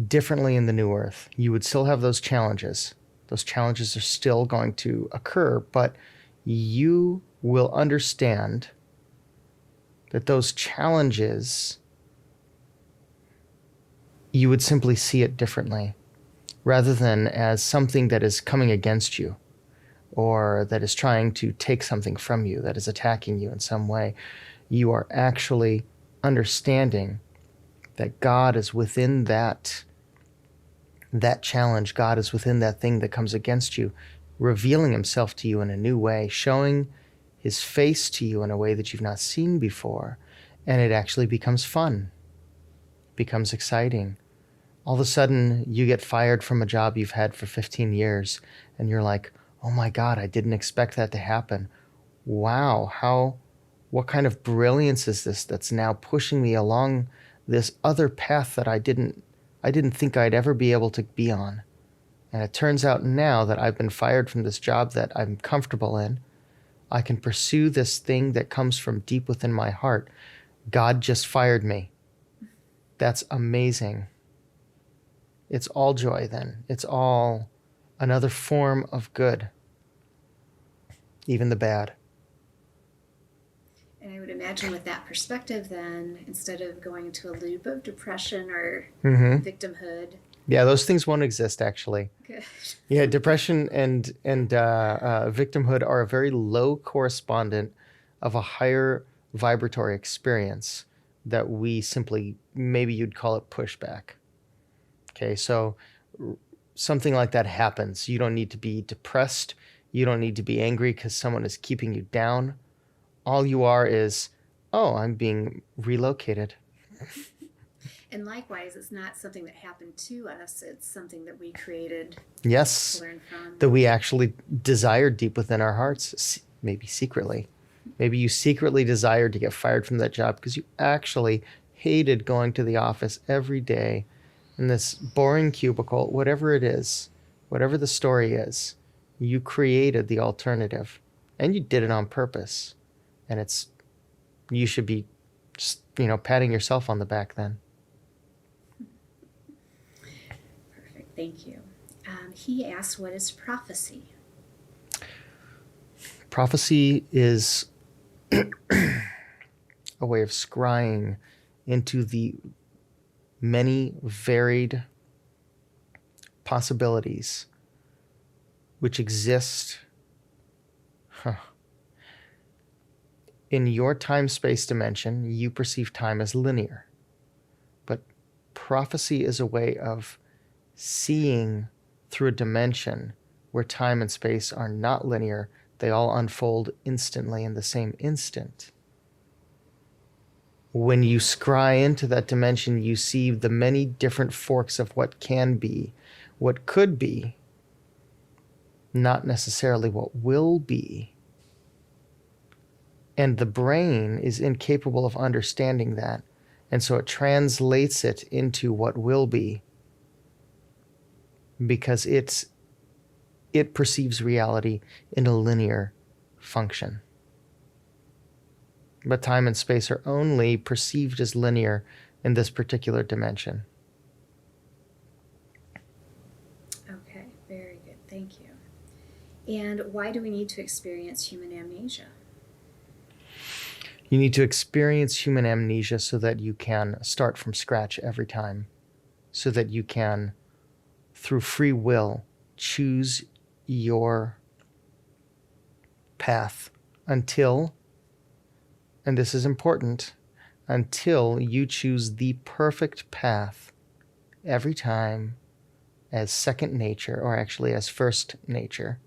S2: differently in the new earth, you would still have those challenges. Those challenges are still going to occur, but you will understand that those challenges, you would simply see it differently rather than as something that is coming against you or that is trying to take something from you, that is attacking you in some way. You are actually understanding that God is within that challenge. God is within that thing that comes against you, revealing himself to you in a new way, showing his face to you in a way that you've not seen before. And it actually becomes fun, becomes exciting. All of a sudden, you get fired from a job you've had for 15 years, and you're like, oh my God, I didn't expect that to happen. Wow, what kind of brilliance is this that's now pushing me along this other path that I didn't think I'd ever be able to be on. And it turns out now that I've been fired from this job that I'm comfortable in, I can pursue this thing that comes from deep within my heart. God just fired me. That's amazing. It's all joy then. It's all another form of good, even the bad.
S1: And I would imagine with that perspective, then, instead of going into a loop of depression or victimhood.
S2: Yeah, those things won't exist, actually.
S1: Good.
S2: Yeah, depression and victimhood are a very low correspondent of a higher vibratory experience that we simply, maybe you'd call it pushback. Okay, so something like that happens. You don't need to be depressed. You don't need to be angry because someone is keeping you down. All you are is, oh, I'm being relocated.
S1: And likewise, it's not something that happened to us. It's something that we created.
S2: Yes,
S1: to learn from.
S2: that we actually desired deep within our hearts, maybe secretly. Maybe you secretly desired to get fired from that job because you actually hated going to the office every day in this boring cubicle, whatever it is, whatever the story is. You created the alternative and you did it on purpose. And you should be just, patting yourself on the back then.
S1: Perfect, thank you. He asked, what is prophecy?
S2: Prophecy is a way of scrying into the many varied possibilities which exist in your time-space dimension. You perceive time as linear, but prophecy is a way of seeing through a dimension where time and space are not linear. They all unfold instantly in the same instant. When you scry into that dimension, you see the many different forks of what can be, what could be, not necessarily what will be. And the brain is incapable of understanding that. And so it translates it into what will be because it perceives reality in a linear function. But time and space are only perceived as linear in this particular dimension.
S1: Okay, very good, thank you. And why do we need to experience human amnesia?
S2: You need to experience human amnesia so that you can start from scratch every time, so that you can, through free will, choose your path until, and this is important, until you choose the perfect path every time as second nature, or actually as first nature.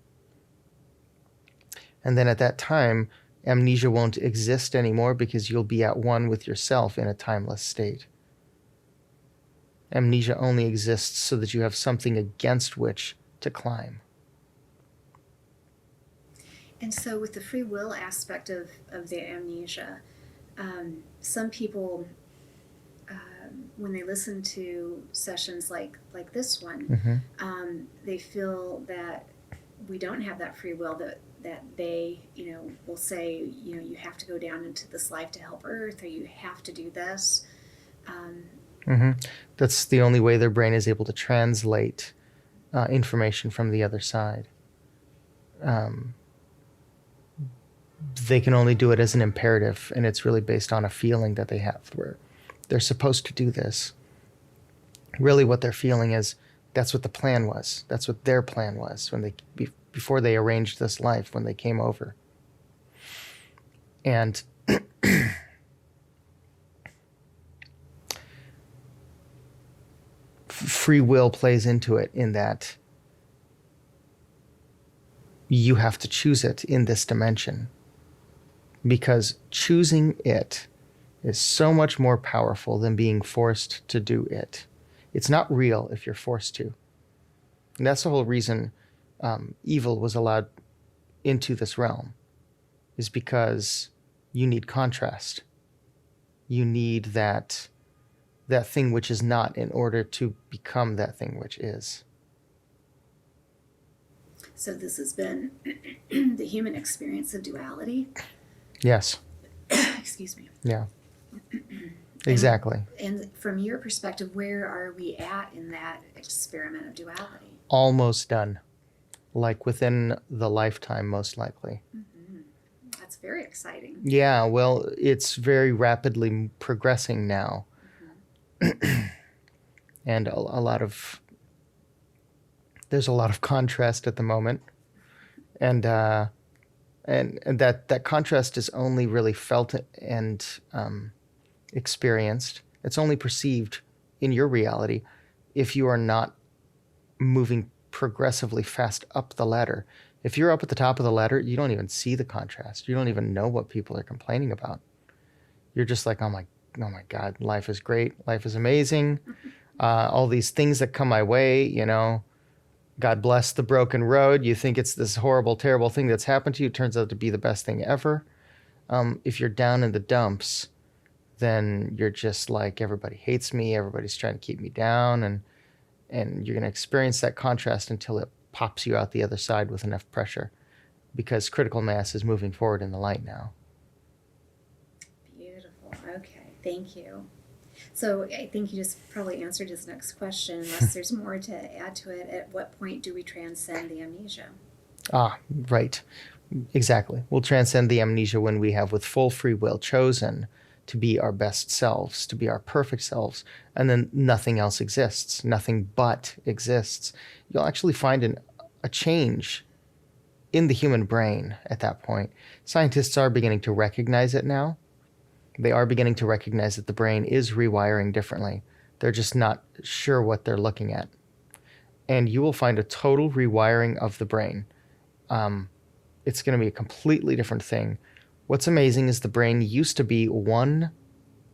S2: And then at that time, amnesia won't exist anymore because you'll be at one with yourself in a timeless state. Amnesia only exists so that you have something against which to climb.
S1: And so with the free will aspect of the amnesia, some people, when they listen to sessions like this one, they feel that we don't have that free will, that they, will say, you have to go down into this life to help Earth, or you have to do this.
S2: That's the only way their brain is able to translate information from the other side. They can only do it as an imperative, and it's really based on a feeling that they have where they're supposed to do this. Really what they're feeling is that's what the plan was. That's what their plan was when before they arranged this life, when they came over. And free will plays into it in that you have to choose it in this dimension, because choosing it is so much more powerful than being forced to do it. It's not real if you're forced to. And that's the whole reason evil was allowed into this realm, is because you need contrast. You need that thing which is not in order to become that thing which is.
S1: So this has been the human experience of duality.
S2: Yes.
S1: Excuse me.
S2: Yeah. Exactly.
S1: And from your perspective, where are we at in that experiment of duality?
S2: Almost done. Like within the lifetime, most likely.
S1: That's very exciting.
S2: Yeah, well, it's very rapidly progressing now. And there's a lot of contrast at the moment. And that contrast is only really felt and experienced. It's only perceived in your reality if you are not moving progressively fast up the ladder. If you're up at the top of the ladder, you don't even see the contrast. You don't even know what people are complaining about. You're just like, oh my God, life is great. Life is amazing. All these things that come my way, God bless the broken road. You think it's this horrible, terrible thing that's happened to you. It turns out to be the best thing ever. If you're down in the dumps, then you're just like, everybody hates me. Everybody's trying to keep me down. And you're going to experience that contrast until it pops you out the other side with enough pressure, because critical mass is moving forward in the light now.
S1: Beautiful. Okay. Thank you. So I think you just probably answered his next question, unless there's more to add to it. At what point do we transcend the amnesia?
S2: Right. Exactly. We'll transcend the amnesia when we have, with full free will, chosen to be our best selves, to be our perfect selves, and then nothing else exists. Nothing but exists. You'll actually find a change in the human brain at that point. Scientists are beginning to recognize it now. They are beginning to recognize that the brain is rewiring differently. They're just not sure what they're looking at. And you will find a total rewiring of the brain. It's going to be a completely different thing. What's amazing is the brain used to be one,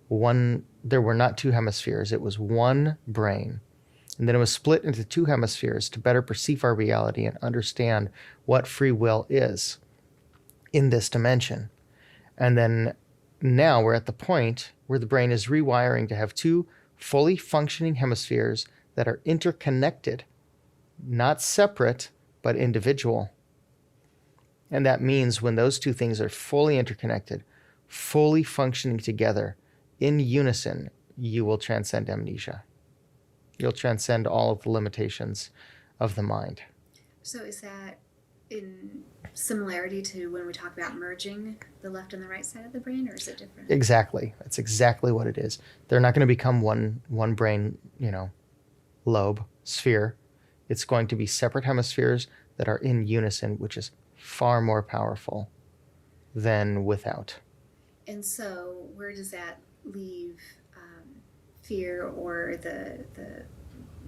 S2: there were not two hemispheres. It was one brain. And then it was split into two hemispheres to better perceive our reality and understand what free will is in this dimension. And then now we're at the point where the brain is rewiring to have two fully functioning hemispheres that are interconnected, not separate, but individual. And that means when those two things are fully interconnected, fully functioning together in unison, you will transcend amnesia. You'll transcend all of the limitations of the mind.
S1: So is that in similarity to when we talk about merging the left and the right side of the brain, or is it different?
S2: Exactly. That's exactly what it is. They're not going to become one brain, lobe, sphere. It's going to be separate hemispheres that are in unison, which is far more powerful than without.
S1: And so where does that leave fear or the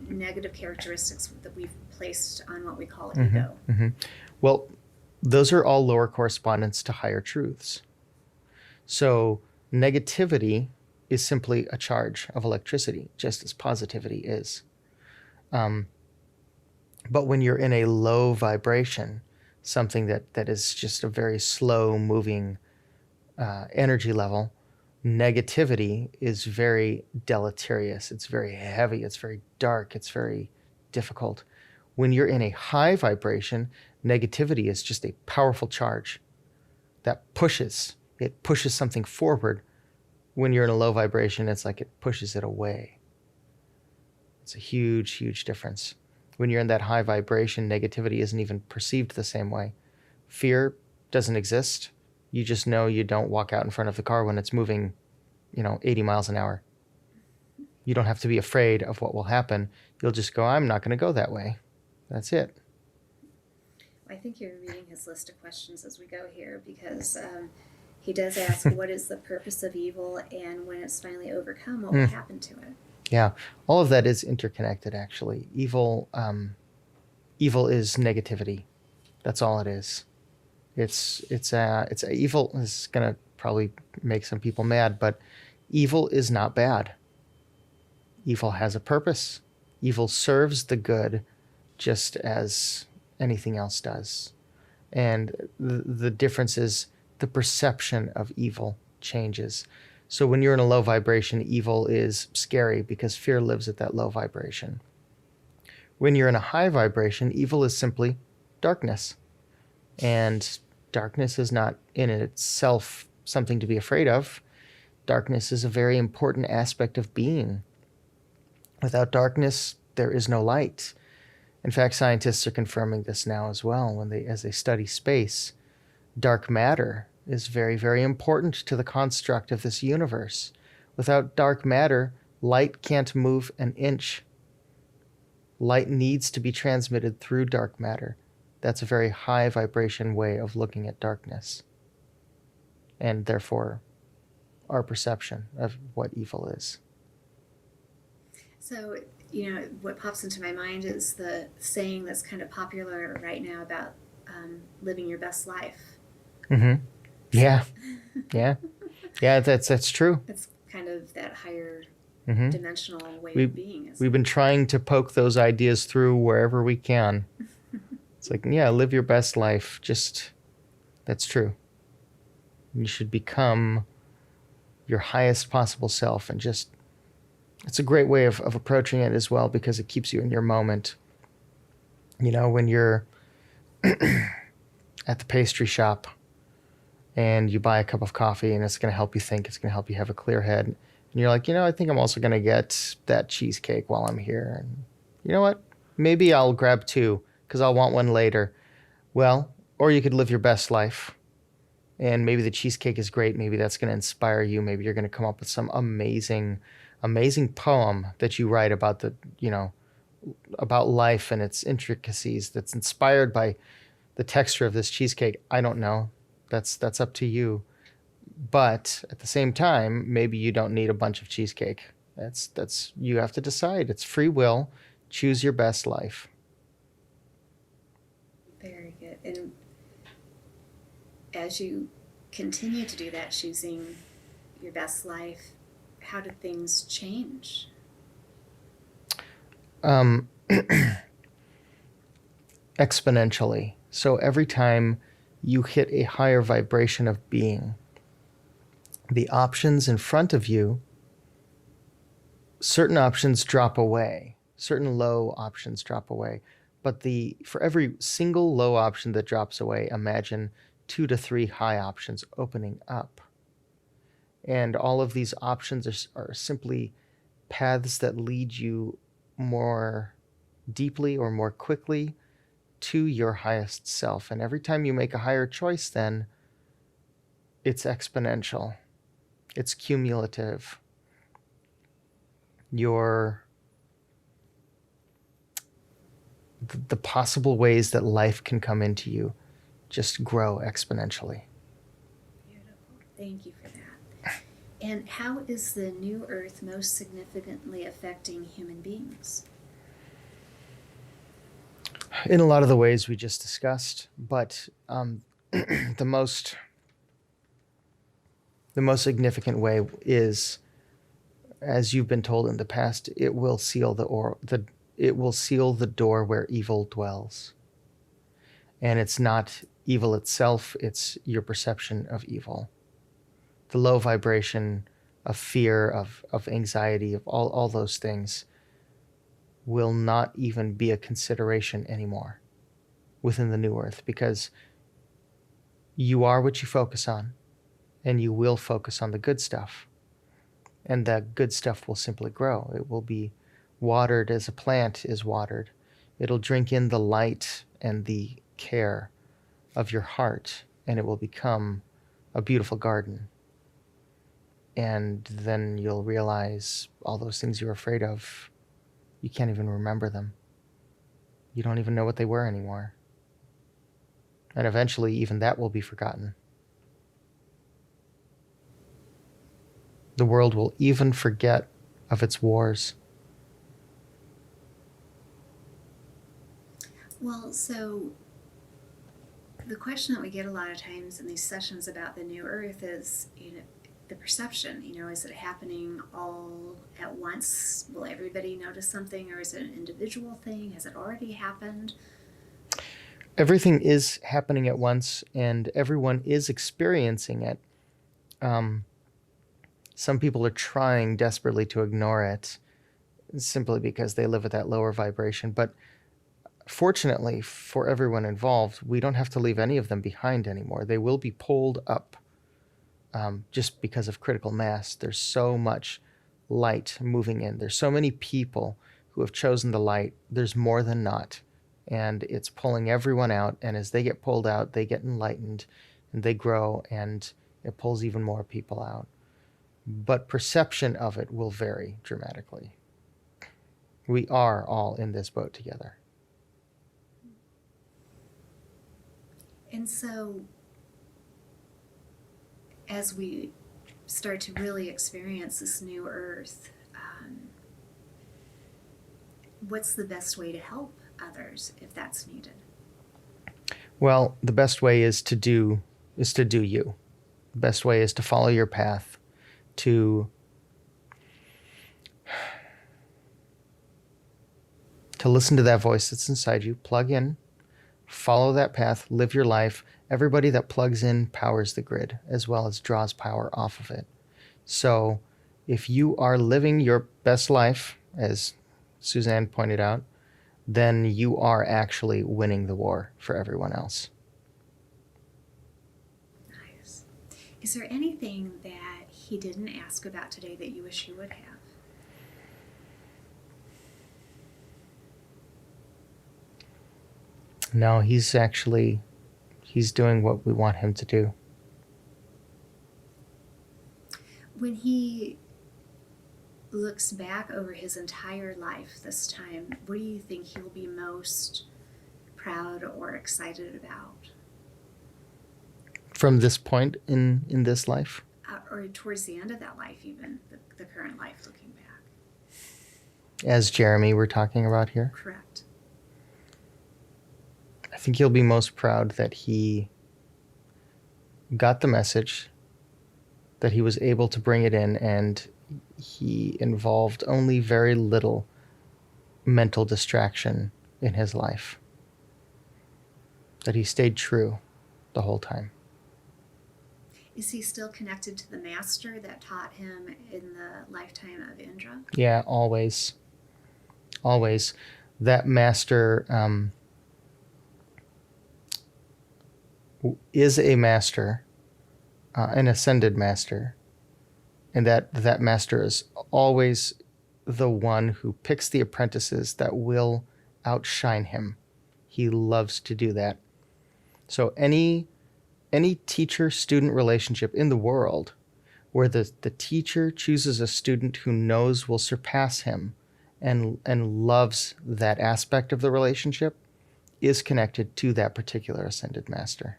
S1: negative characteristics that we've placed on what we call ego?
S2: Well, those are all lower correspondence to higher truths. So negativity is simply a charge of electricity, just as positivity is. But when you're in a low vibration, something that is just a very slow moving energy level, negativity is very deleterious. It's very heavy. It's very dark. It's very difficult. When you're in a high vibration, negativity is just a powerful charge that pushes. It pushes something forward. When you're in a low vibration, it's like it pushes it away. It's a huge, huge difference. When you're in that high vibration, negativity isn't even perceived the same way. Fear doesn't exist. You just know you don't walk out in front of the car when it's moving, 80 miles an hour. You don't have to be afraid of what will happen. You'll just go, I'm not going to go that way. That's it.
S1: I think you're reading his list of questions as we go here, because he does ask, what is the purpose of evil, and when it's finally overcome, what will happen to it?
S2: Yeah, all of that is interconnected, actually. Evil is negativity. That's all it is. It's evil is going to probably make some people mad, but evil is not bad. Evil has a purpose. Evil serves the good just as anything else does. And the difference is the perception of evil changes. So when you're in a low vibration, evil is scary because fear lives at that low vibration. When you're in a high vibration, evil is simply darkness. And darkness is not in itself something to be afraid of. Darkness is a very important aspect of being. Without darkness, there is no light. In fact, scientists are confirming this now as well as they study space. Dark matter is very, very important to the construct of this universe. Without dark matter, light can't move an inch. Light needs to be transmitted through dark matter. That's a very high vibration way of looking at darkness, and therefore our perception of what evil is.
S1: So, what pops into my mind is the saying that's kind of popular right now about living your best life.
S2: Mm-hmm. Yeah. Yeah. Yeah, that's true.
S1: It's kind of that higher dimensional way
S2: we've,
S1: of being.
S2: We've been trying to poke those ideas through wherever we can. It's like, yeah, live your best life. That's true. You should become your highest possible self, and it's a great way of approaching it as well, because it keeps you in your moment. When you're at the pastry shop and you buy a cup of coffee and it's going to help you think, it's going to help you have a clear head. And you're like, I think I'm also going to get that cheesecake while I'm here. And you know what? Maybe I'll grab 2 because I'll want one later. Well, or you could live your best life. And maybe the cheesecake is great. Maybe that's going to inspire you. Maybe you're going to come up with some amazing poem that you write about about life and its intricacies that's inspired by the texture of this cheesecake. I don't know. That's up to you. But at the same time, maybe you don't need a bunch of cheesecake. That's you have to decide. It's free will. Choose your best life.
S1: Very good. And as you continue to do that, choosing your best life, how do things change?
S2: Exponentially. So every time you hit a higher vibration of being, the options in front of you, certain options drop away, certain low options drop away. But for every single low option that drops away, imagine 2 to 3 high options opening up. And all of these options are simply paths that lead you more deeply or more quickly to your highest self. And every time you make a higher choice, then it's exponential. It's cumulative. The possible ways that life can come into you just grow exponentially.
S1: Beautiful. Thank you for that. And how is the new earth most significantly affecting human beings?
S2: In a lot of the ways we just discussed, but the most significant way is, as you've been told in the past, it will seal the it will seal the door where evil dwells. And it's not evil itself, it's your perception of evil. The low vibration of fear, of anxiety, of all those things will not even be a consideration anymore within the new earth, because you are what you focus on, and you will focus on the good stuff. And that good stuff will simply grow. It will be watered as a plant is watered. It'll drink in the light and the care of your heart, and it will become a beautiful garden. And then you'll realize all those things you're afraid of, you can't even remember them. You don't even know what they were anymore. And eventually, even that will be forgotten. The world will even forget of its wars.
S1: Well, so the question that we get a lot of times in these sessions about the new earth is, the perception. Is it happening all at once? Will everybody notice something, or is it an individual thing? Has it already happened?
S2: Everything is happening at once, and everyone is experiencing it. Some people are trying desperately to ignore it simply because they live at that lower vibration. But fortunately for everyone involved, we don't have to leave any of them behind anymore. They will be pulled up just because of critical mass. There's so much light moving in. There's so many people who have chosen the light. There's more than not. And it's pulling everyone out. And as they get pulled out, they get enlightened and they grow, and it pulls even more people out. But perception of it will vary dramatically. We are all in this boat together.
S1: And so, as we start to really experience this new earth, what's the best way to help others if that's needed?
S2: Well, the best way is to do you. The best way is to follow your path, to listen to that voice that's inside you, plug in, follow that path, live your life. Everybody that plugs in powers the grid as well as draws power off of it. So if you are living your best life, as Suzanne pointed out, then you are actually winning the war for everyone else.
S1: Nice. Is there anything that he didn't ask about today that you wish he would have?
S2: No, he's doing what we want him to do.
S1: When he looks back over his entire life this time, what do you think he'll be most proud or excited about?
S2: From this point in this life?
S1: Or towards the end of that life, even the current life, looking back.
S2: As Jeremy we're talking about here?
S1: Correct.
S2: I think he'll be most proud that he got the message, that he was able to bring it in, and he involved only very little mental distraction in his life. That he stayed true the whole time.
S1: Is he still connected to the master that taught him in the lifetime of Indra?
S2: Yeah, always. Always. That master is a master, an ascended master, and that master is always the one who picks the apprentices that will outshine him. He loves to do that. So any teacher-student relationship in the world where the teacher chooses a student who knows will surpass him and loves that aspect of the relationship is connected to that particular ascended master.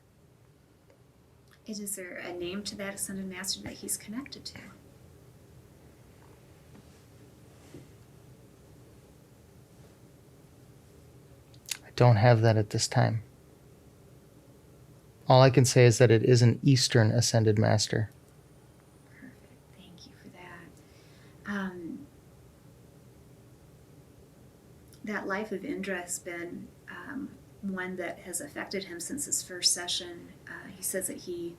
S1: Is there a name to that ascended master that he's connected to?
S2: I don't have that at this time. All I can say is that it is an Eastern ascended master.
S1: Perfect. Thank you for that. life of Indra has been one that has affected him since his first session. He says that he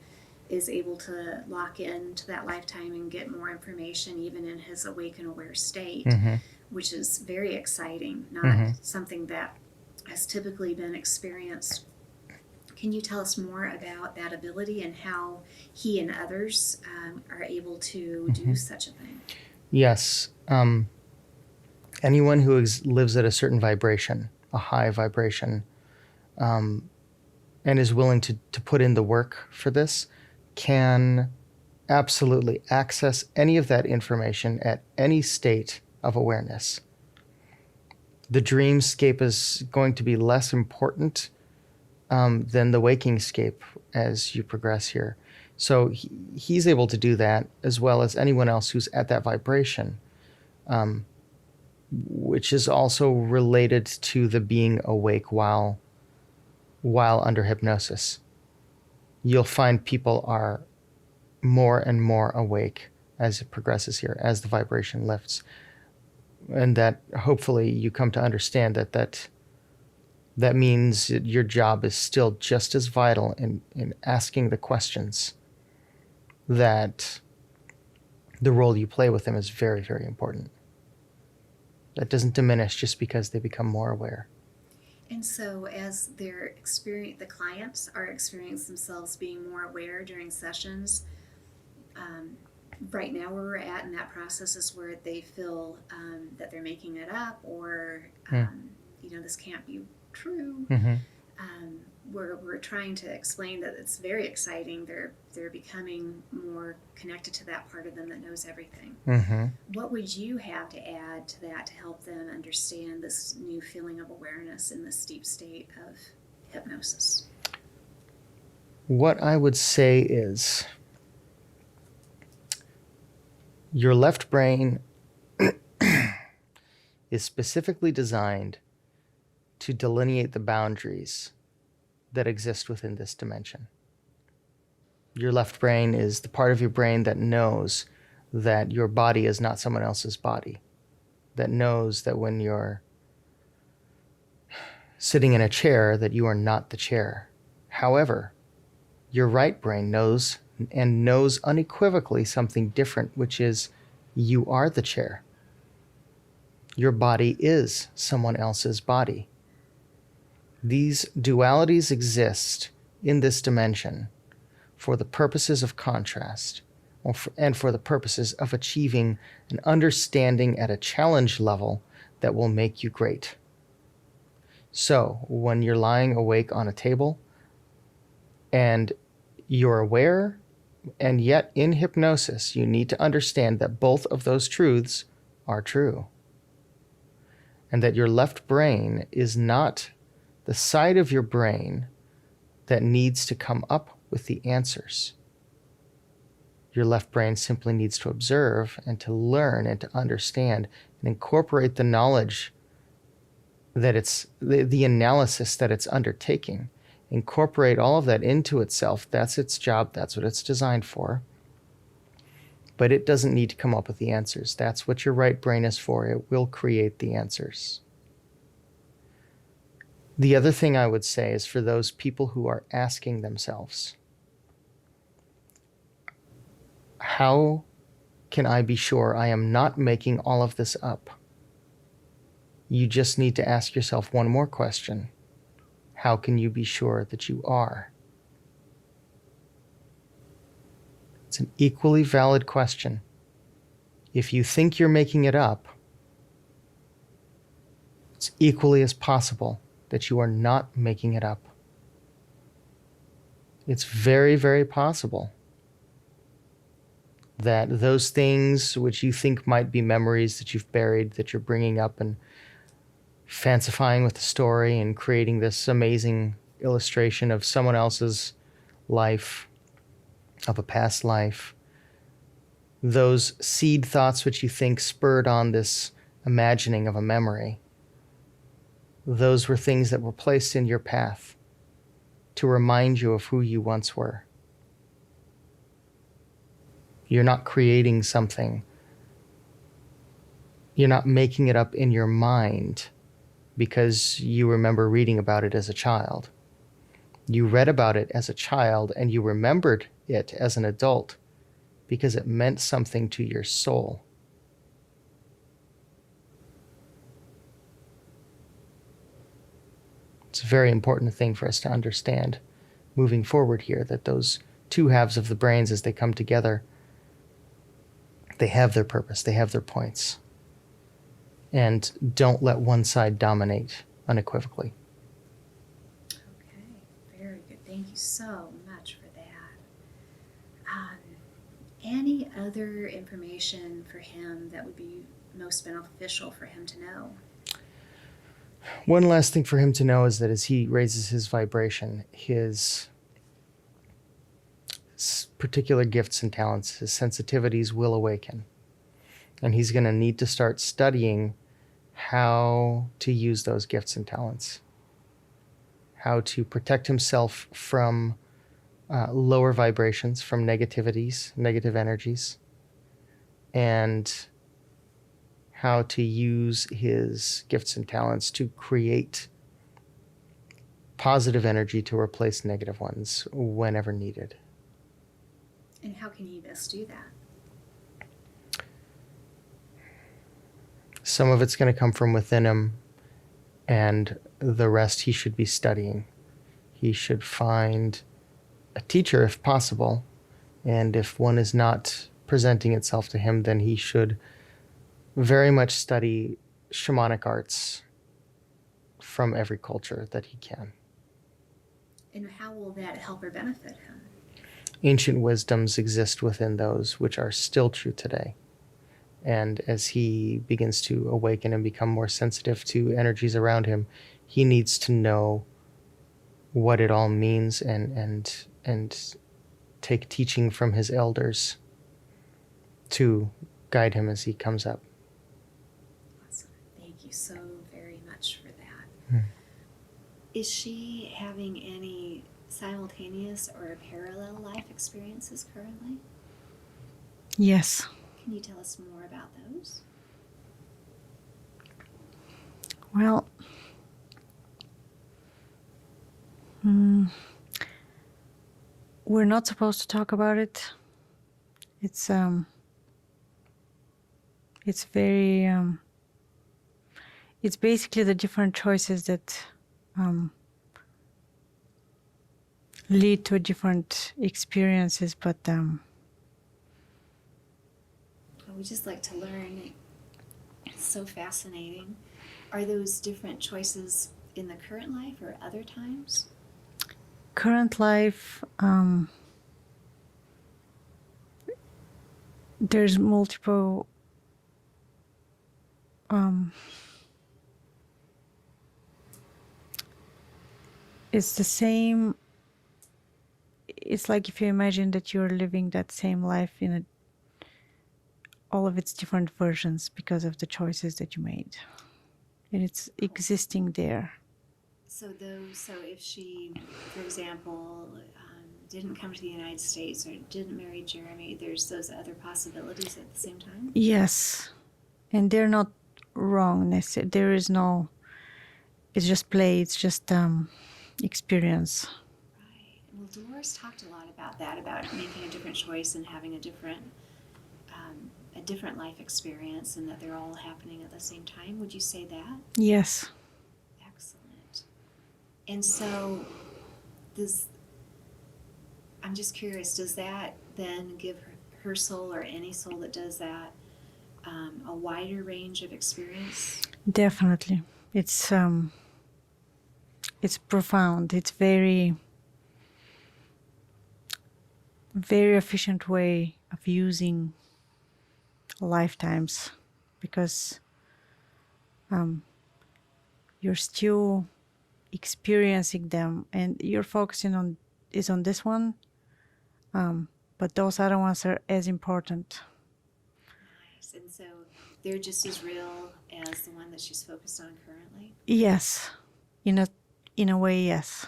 S1: is able to lock into that lifetime and get more information even in his awake and aware state, which is very exciting, not something that has typically been experienced. Can you tell us more about that ability and how he and others are able to do such a thing?
S2: Yes. Anyone who lives at a certain vibration, a high vibration, and is willing to put in the work for this, can absolutely access any of that information at any state of awareness. The dreamscape is going to be less important than the waking scape as you progress here. So he's able to do that, as well as anyone else who's at that vibration, which is also related to the being awake while under hypnosis. You'll find people are more and more awake as it progresses here, as the vibration lifts. And that hopefully you come to understand that means that your job is still just as vital in asking the questions, that the role you play with them is very, very important. That doesn't diminish just because they become more aware.
S1: And so as the clients are experiencing themselves being more aware during sessions, right now where we're at in that process is where they feel that they're making it up, or this can't be true. We're trying to explain that it's very exciting. They're becoming more connected to that part of them that knows everything. What would you have to add to that to help them understand this new feeling of awareness in this deep state of hypnosis?
S2: What I would say is your left brain is specifically designed to delineate the boundaries that exist within this dimension. Your left brain is the part of your brain that knows that your body is not someone else's body, that knows that when you're sitting in a chair that you are not the chair. However, your right brain knows, and knows unequivocally, something different, which is you are the chair. Your body is someone else's body. These dualities exist in this dimension for the purposes of contrast, and for the purposes of achieving an understanding at a challenge level that will make you great. So when you're lying awake on a table and you're aware, and yet in hypnosis, you need to understand that both of those truths are true, and that your left brain is not the side of your brain that needs to come up with the answers. Your left brain simply needs to observe and to learn and to understand and incorporate the knowledge that it's the analysis that it's undertaking. Incorporate all of that into itself. That's its job. That's what it's designed for. But it doesn't need to come up with the answers. That's what your right brain is for. It will create the answers. The other thing I would say is for those people who are asking themselves, how can I be sure I am not making all of this up? You just need to ask yourself one more question. How can you be sure that you are? It's an equally valid question. If you think you're making it up, it's equally as possible that you are not making it up. It's very, very possible that those things which you think might be memories that you've buried, that you're bringing up and fancifying with the story and creating this amazing illustration of someone else's life, of a past life, those seed thoughts which you think spurred on this imagining of a memory, those were things that were placed in your path to remind you of who you once were. You're not creating something. You're not making it up in your mind. because you remember reading about it as a child. You read about it as a child and you remembered it as an adult because it meant something to your soul. It's a very important thing for us to understand moving forward here, that those two halves of the brains, as they come together, they have their purpose, they have their points. And don't let one side dominate unequivocally.
S1: Okay, very good. Thank you so much for that. Any other information for him that would be most beneficial for him to know?
S2: One last thing for him to know is that as he raises his vibration, his particular gifts and talents, his sensitivities will awaken. And he's going to need to start studying how to use those gifts and talents, how to protect himself from lower vibrations, from negativities, negative energies, and how to use his gifts and talents to create positive energy to replace negative ones whenever needed.
S1: And how can he best do that?
S2: Some of it's going to come from within him, and the rest he should be studying. He should find a teacher if possible, and if one is not presenting itself to him, then he should very much study shamanic arts from every culture that he can.
S1: And how will that help or benefit him?
S2: Ancient wisdoms exist within those which are still true today. And as he begins to awaken and become more sensitive to energies around him, he needs to know what it all means and take teaching from his elders to guide him as he comes up.
S1: Awesome. Thank you so very much for that. Is she having any simultaneous or parallel life experiences currently?
S3: Yes.
S1: Can you tell us more about those?
S3: Well, we're not supposed to talk about it. It's very it's basically the different choices that lead to different experiences, but
S1: We just like to learn. It's so fascinating. Are those different choices in the current life or other times?
S3: current life, there's multiple it's the same. It's like if you imagine that you're living that same life in all of its different versions because of the choices that you made, and it's existing there.
S1: So if she, for example, didn't come to the United States or didn't marry Jeremy, there's those other possibilities at the same time?
S3: Yes, and they're not wrong necessarily. There is no, it's just play, it's just experience.
S1: Right. Well, Dolores talked a lot about that, about making a different choice and having a different life experience, and that they're all happening at the same time. Would you say that?
S3: Yes.
S1: Excellent. And so I'm just curious, does that then give her soul, or any soul that does that, a wider range of experience?
S3: Definitely. It's profound. It's very, very efficient way of using lifetimes, because you're still experiencing them and you're focusing on this one, but those other ones are as important.
S1: Nice. And so they're just as real as the one that she's focused on currently?
S3: Yes, in a way, yes.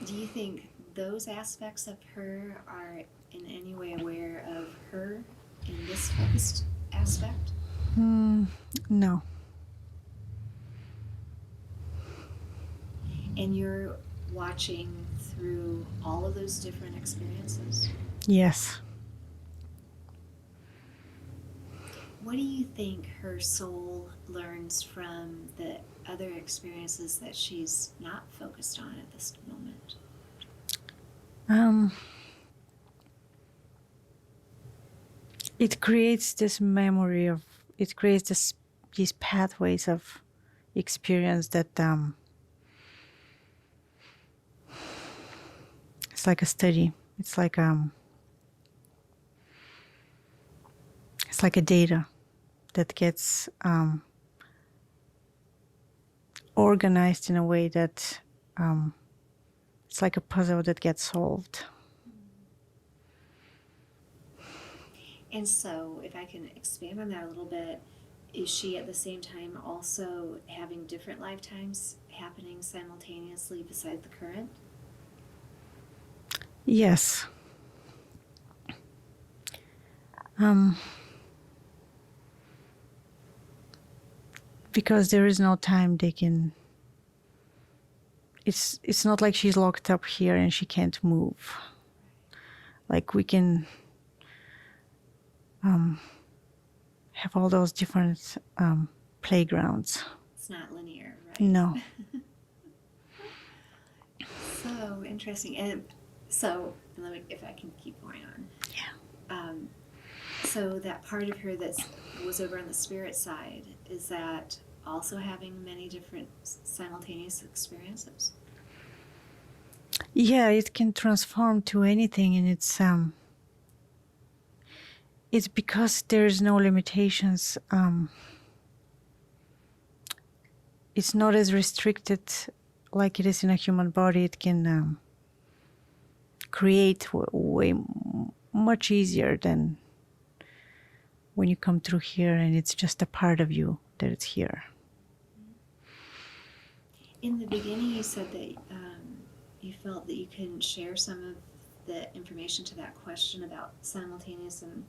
S1: Do you think those aspects of her are in any way aware of her in this focused aspect?
S3: No.
S1: And you're watching through all of those different experiences.
S3: Yes.
S1: What do you think her soul learns from the other experiences that she's not focused on at this moment?
S3: It creates this memory of, it creates these pathways of experience that it's like a study. It's like a data that gets organized in a way that it's like a puzzle that gets solved.
S1: And so, if I can expand on that a little bit, is she at the same time also having different lifetimes happening simultaneously beside the current?
S3: Yes. Because there is no time they can, it's not like she's locked up here and she can't move. Like we can have all those different playgrounds.
S1: It's not linear, right?
S3: No.
S1: So interesting. And so, let me, if I can keep going on.
S3: Yeah.
S1: So that part of her that was over on the spirit side, is that also having many different simultaneous experiences?
S3: Yeah, it can transform to anything, and it's because there's no limitations. It's not as restricted like it is in a human body. It can create way much easier than when you come through here and it's just a part of you that it's here.
S1: In the beginning, you said that you felt that you couldn't share some of the information to that question about simultaneous and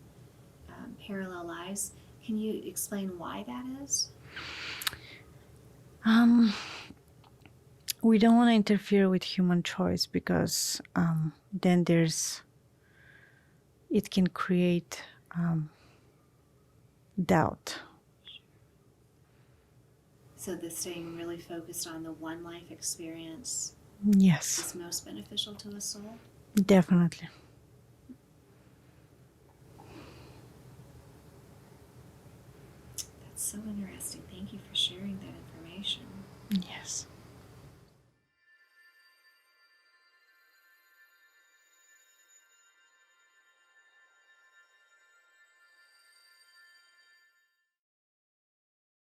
S1: parallel lives. Can you explain why that is?
S3: We don't want to interfere with human choice because then it can create doubt.
S1: So the staying really focused on the one life experience
S3: Yes,
S1: is most beneficial to the soul?
S3: definitely.
S1: That's so interesting. Thank you for